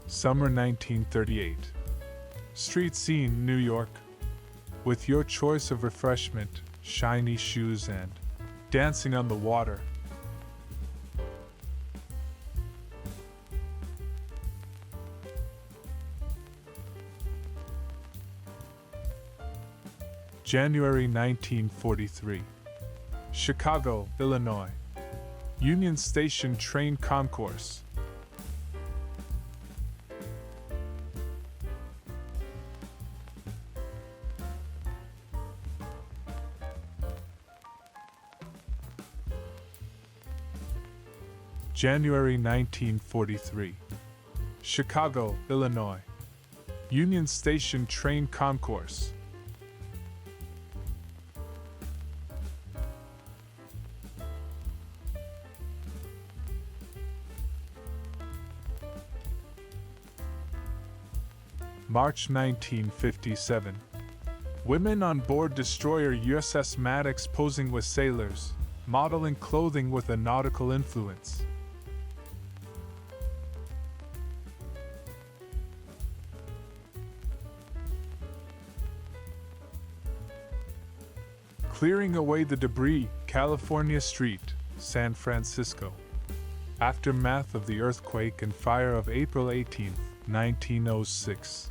Summer 1938. Street scene, New York. With your choice of refreshment, shiny shoes and dancing on the water. January 1943. Chicago, Illinois. Union Station train concourse. January 1943. Chicago, Illinois. Union Station train concourse. March 1957. Women on board destroyer USS Maddox posing with sailors, modeling clothing with a nautical influence. Clearing away the debris, California Street, San Francisco. Aftermath of the earthquake and fire of April 18, 1906.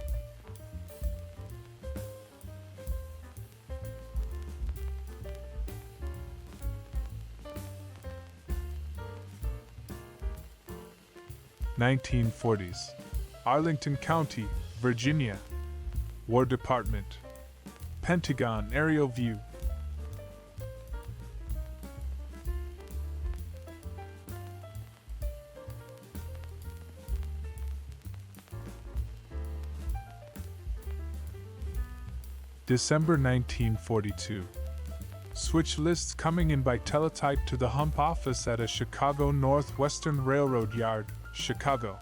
(1940s). Arlington County, Virginia. War Department. Pentagon aerial view. December 1942. Switch lists coming in by teletype to the hump office at a Chicago Northwestern Railroad yard, Chicago.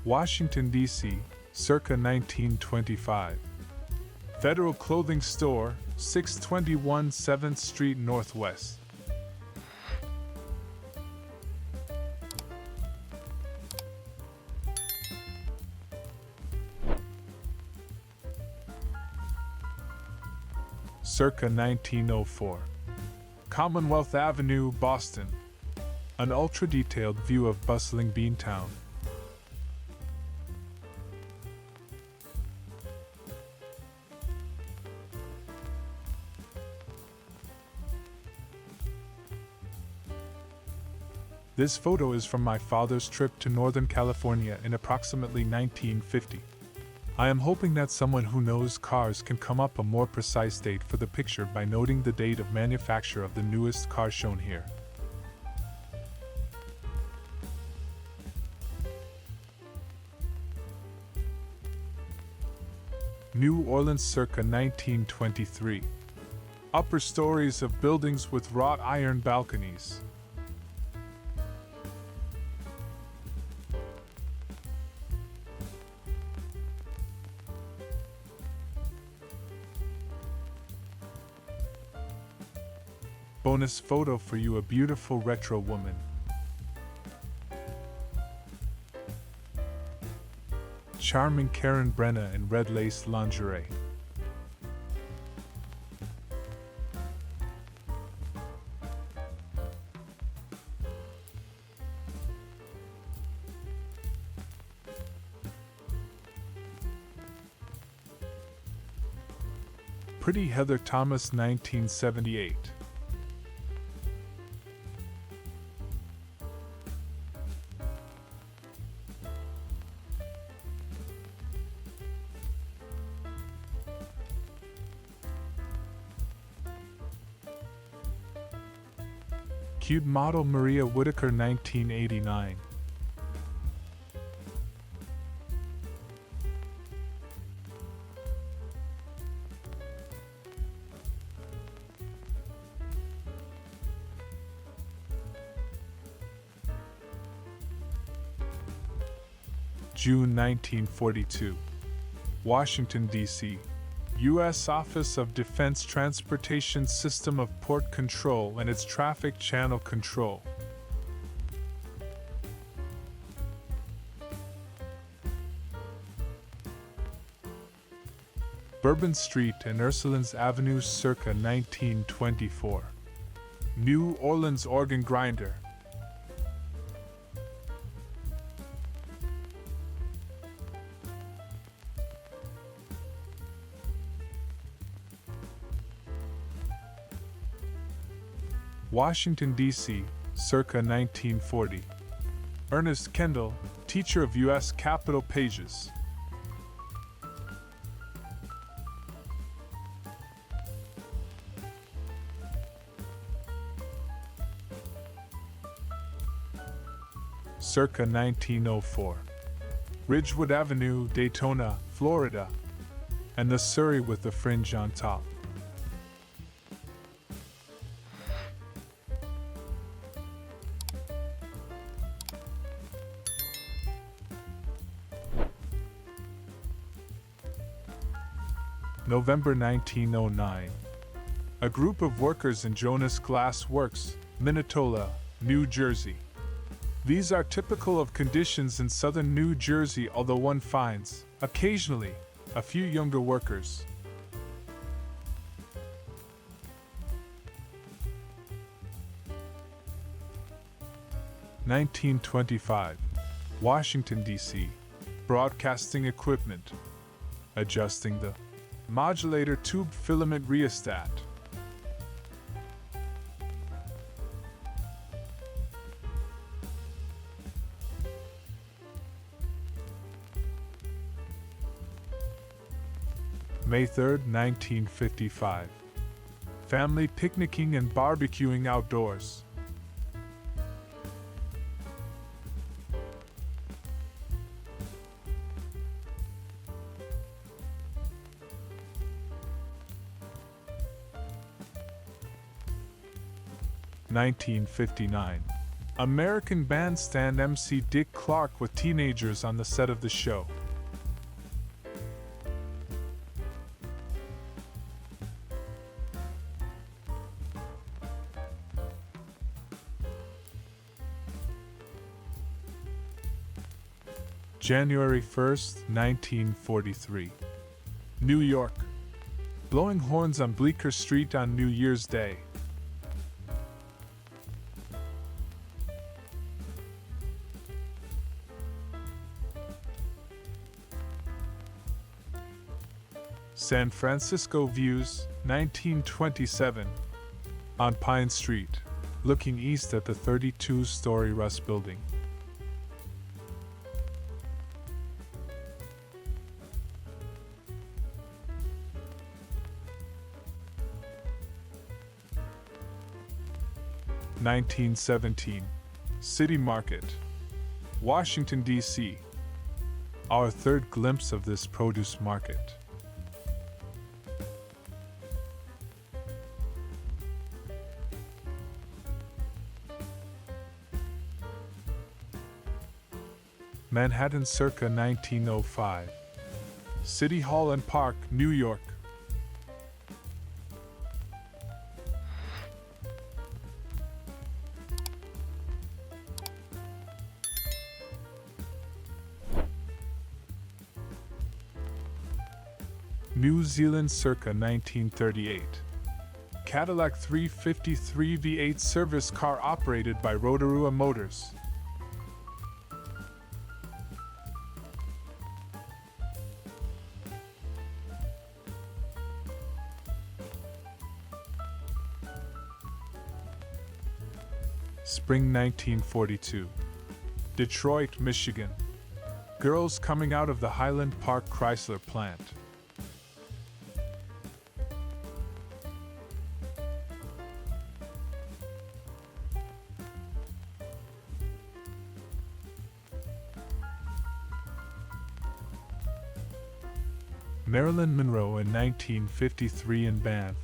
Washington, D.C., circa 1925. Federal Clothing Store, 621 7th Street Northwest. Circa 1904. Commonwealth Avenue, Boston. An ultra-detailed view of bustling Beantown. This photo is from my father's trip to Northern California in approximately 1950. I am hoping that someone who knows cars can come up a more precise date for the picture by noting the date of manufacture of the newest car shown here. New Orleans circa 1923. Upper stories of buildings with wrought iron balconies. Bonus photo for you, a beautiful retro woman. Charming Karen Brenna in red lace lingerie. Pretty Heather Thomas, 1978. Cute model Maria Whitaker, 1989. June 1942. Washington, D.C. U.S. Office of Defense Transportation System of Port Control and its Traffic Channel Control. Bourbon Street and Ursulines Avenue circa 1924. New Orleans organ grinder. Washington, D.C., circa 1940. Ernest Kendall, teacher of U.S. Capitol pages. Circa 1904. Ridgewood Avenue, Daytona, Florida, and the Surrey with the fringe on top. November 1909. A group of workers in Jonas Glass Works, Minnetonka, New Jersey. These are typical of conditions in southern New Jersey, although one finds, occasionally, a few younger workers. (1925) Washington, D.C. Broadcasting equipment. Adjusting the modulator tube filament rheostat. May 3, 1955. Family picnicking and barbecuing outdoors. 1959. American Bandstand MC Dick Clark with teenagers on the set of the show. January 1st, 1943. New York. Blowing horns on Bleecker Street on New Year's Day. San Francisco views, 1927. On Pine Street, looking east at the 32-story Russ Building. (1917) City Market, Washington, D.C. Our third glimpse of this produce market. Manhattan circa 1905. City Hall and Park, New York. New Zealand circa 1938. Cadillac 353 V8 service car operated by Rotorua Motors. Spring 1942. Detroit, Michigan. Girls coming out of the Highland Park Chrysler plant. Marilyn Monroe in 1953 in Banff,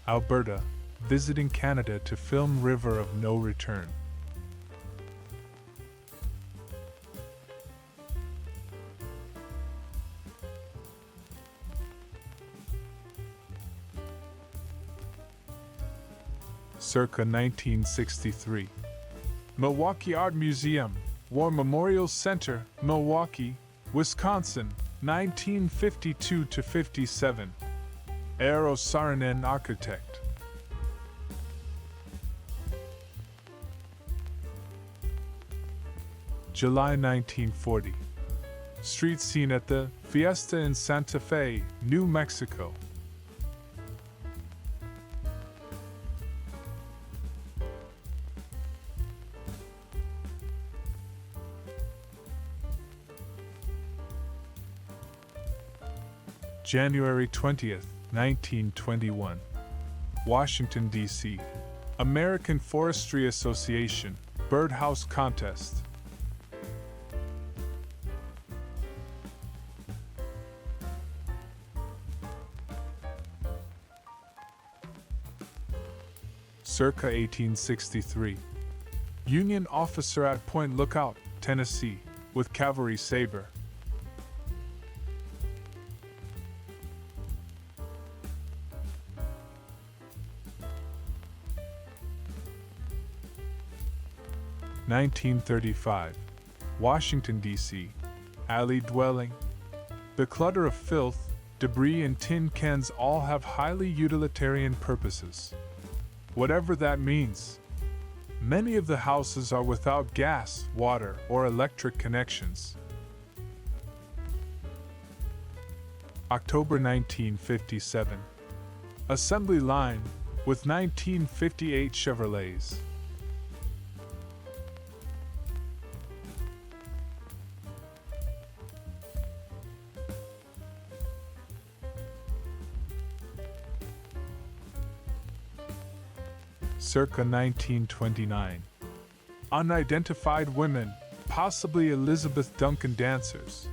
Alberta, visiting Canada to film River of No Return. Circa 1963. Milwaukee Art Museum, War Memorial Center, Milwaukee, Wisconsin, 1952 to 57. Eero Saarinen, architect. July 1940. Street scene at the Fiesta in Santa Fe, New Mexico. January 20th, 1921. Washington, D.C. American Forestry Association, Birdhouse Contest. Circa 1863. Union officer at Point Lookout, Tennessee, with cavalry saber. (1935) Washington, D.C. Alley dwelling. The clutter of filth, debris, and tin cans all have highly utilitarian purposes. Whatever that means. Many of the houses are without gas, water, or electric connections. October 1957. Assembly line with 1958 Chevrolets. Circa 1929. Unidentified women, possibly Elizabeth Duncan dancers.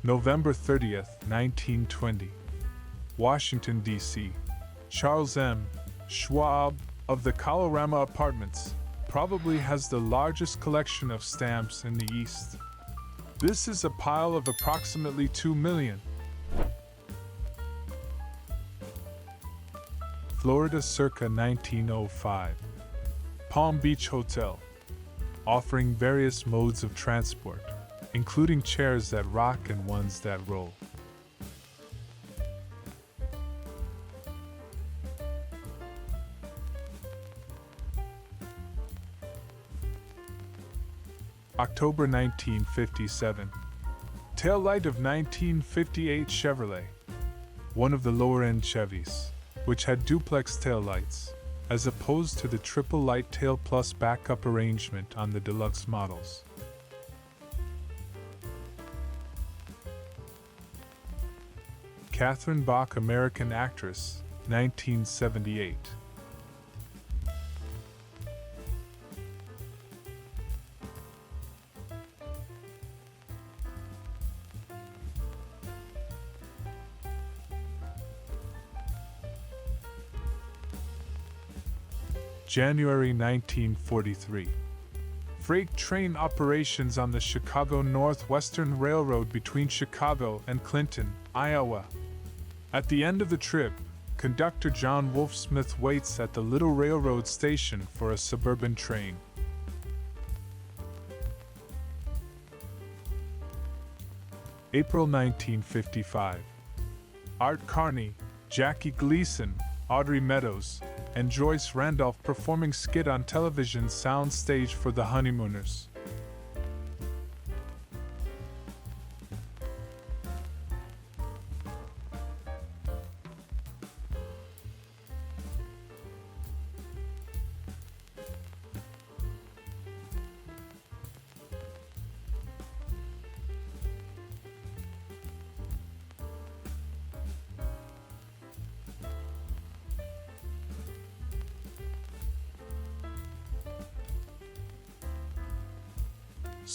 November 30th, 1920. Washington, D.C. Charles M. Schwab of the Colorama Apartments probably has the largest collection of stamps in the East. This is a pile of approximately 2 million. Florida circa 1905. Palm Beach Hotel, offering various modes of transport, including chairs that rock and ones that roll. October 1957. Tail light of 1958 Chevrolet, one of the lower-end Chevys, which had duplex taillights, as opposed to the triple light tail plus backup arrangement on the deluxe models. Catherine Bach, American actress, 1978. January 1943. Freight train operations on the Chicago Northwestern Railroad between Chicago and Clinton, Iowa. At the end of the trip, conductor John Wolfsmith waits at the Little Railroad station for a suburban train. April 1955. Art Carney, Jackie Gleason, Audrey Meadows, and Joyce Randolph performing skit on television sound stage for the Honeymooners.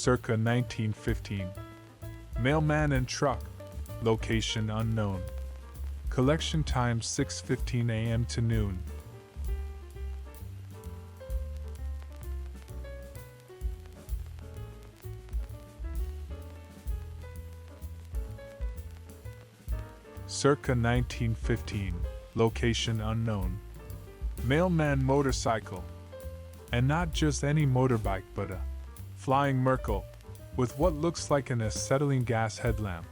Circa 1915. Mailman and truck. Location unknown. Collection time 6:15 a.m. to noon. Circa 1915. Location unknown. Mailman motorcycle. And not just any motorbike but a Flying Merkel, with what looks like an acetylene gas headlamp.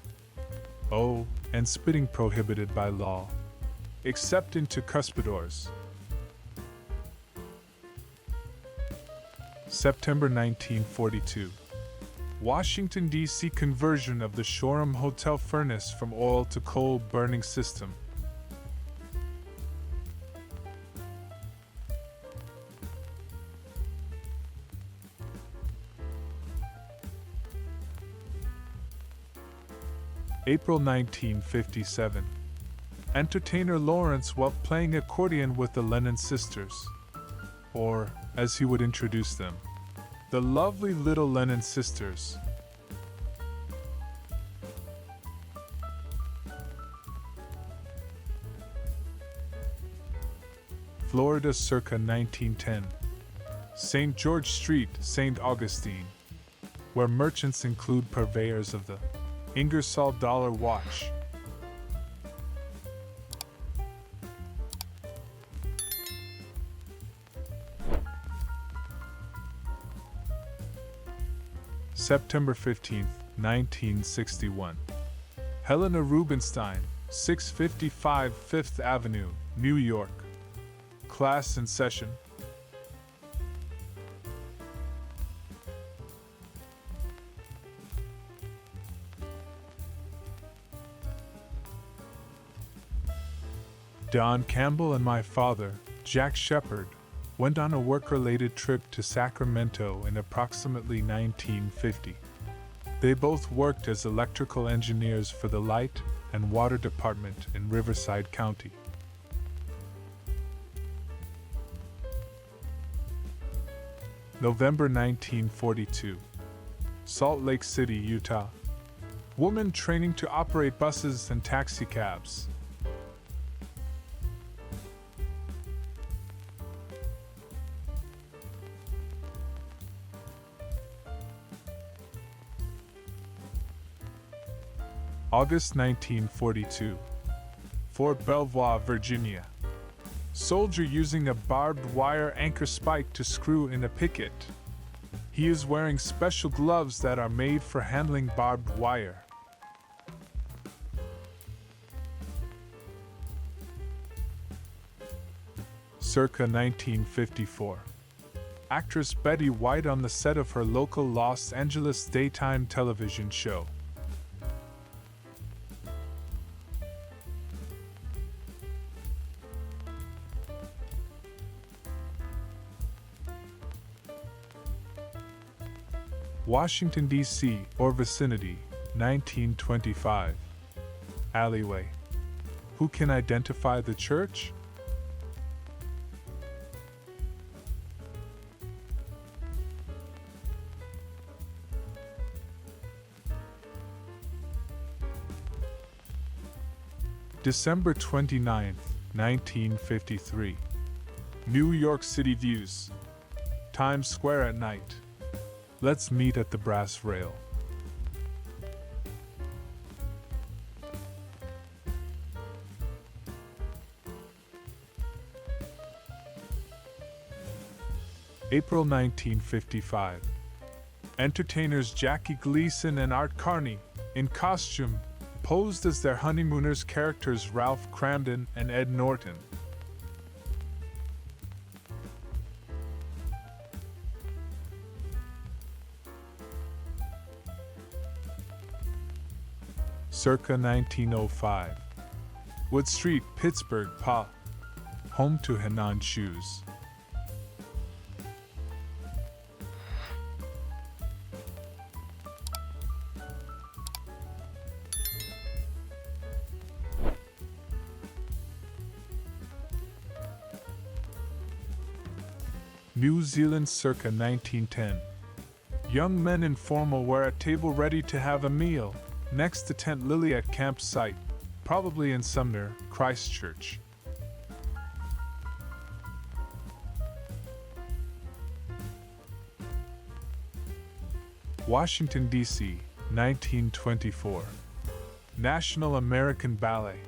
Oh, and spitting prohibited by law, except into cuspidors. September 1942. Washington, D.C. conversion of the Shoreham Hotel furnace from oil to coal burning system. April 1957. Entertainer Lawrence Welk playing accordion with the Lennon sisters, or, as he would introduce them, the lovely little Lennon sisters. Florida circa 1910. St. George Street, St. Augustine, where merchants include purveyors of the Ingersoll dollar watch. September 15th, 1961. Helena Rubinstein, 655 Fifth Avenue, New York. Class in session. Don Campbell and my father, Jack Shepard, went on a work-related trip to Sacramento in approximately 1950. They both worked as electrical engineers for the Light and Water Department in Riverside County. November 1942. Salt Lake City, Utah. Woman training to operate buses and taxicabs. August 1942. Fort Belvoir, Virginia. Soldier using a barbed wire anchor spike to screw in a picket. He is wearing special gloves that are made for handling barbed wire. Circa 1954. Actress Betty White on the set of her local Los Angeles daytime television show. Washington, D.C., or vicinity, 1925. Alleyway. Who can identify the church? December 29, 1953. New York City views. Times Square at night. Let's meet at the brass rail. April 1955. Entertainers Jackie Gleason and Art Carney, in costume, posed as their honeymooners characters Ralph Cramden and Ed Norton. Circa 1905. Wood Street, Pittsburgh, PA. Home to Henan shoes. New Zealand circa 1910. Young men in formal wear at table ready to have a meal, next to tent Lily at campsite, probably in Sumner, Christchurch. Washington, D.C., 1924. National American Ballet.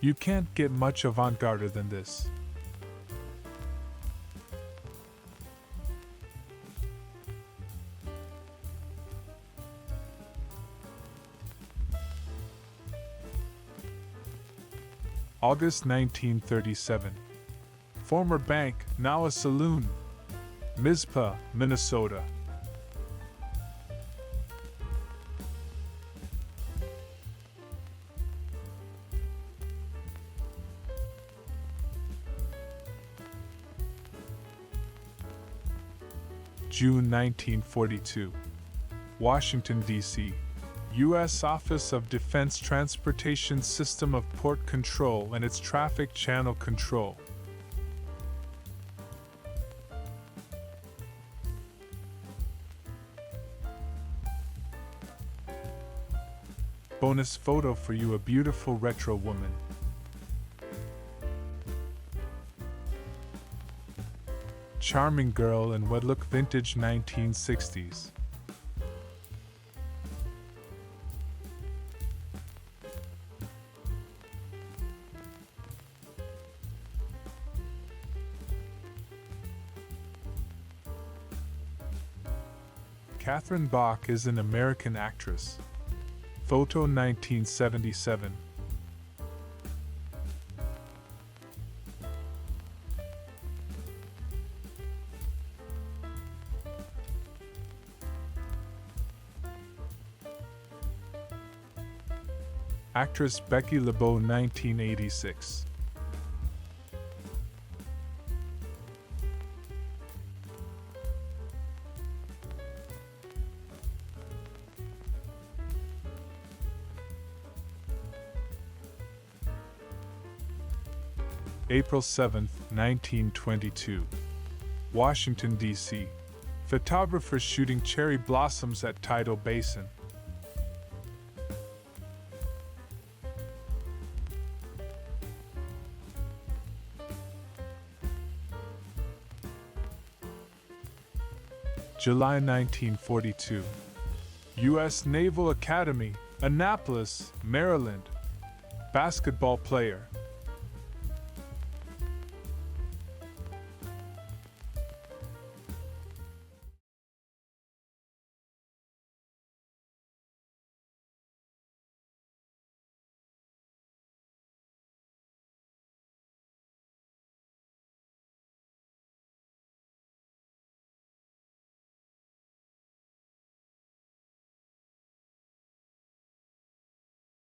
You can't get much avant-garde than this. August 1937. Former bank, now a saloon. Mizpah, Minnesota. June 1942. Washington, D.C. U.S. Office of Defense Transportation System of Port Control and its Traffic Channel Control. Bonus photo for you, a beautiful retro woman. Charming girl in what look vintage 1960s. Catherine Bach is an American actress. Photo 1977. Actress Becky LeBeau 1986. April 7, 1922. Washington, D.C. Photographers shooting cherry blossoms at Tidal Basin. July 1942. U.S. Naval Academy, Annapolis, Maryland. Basketball player.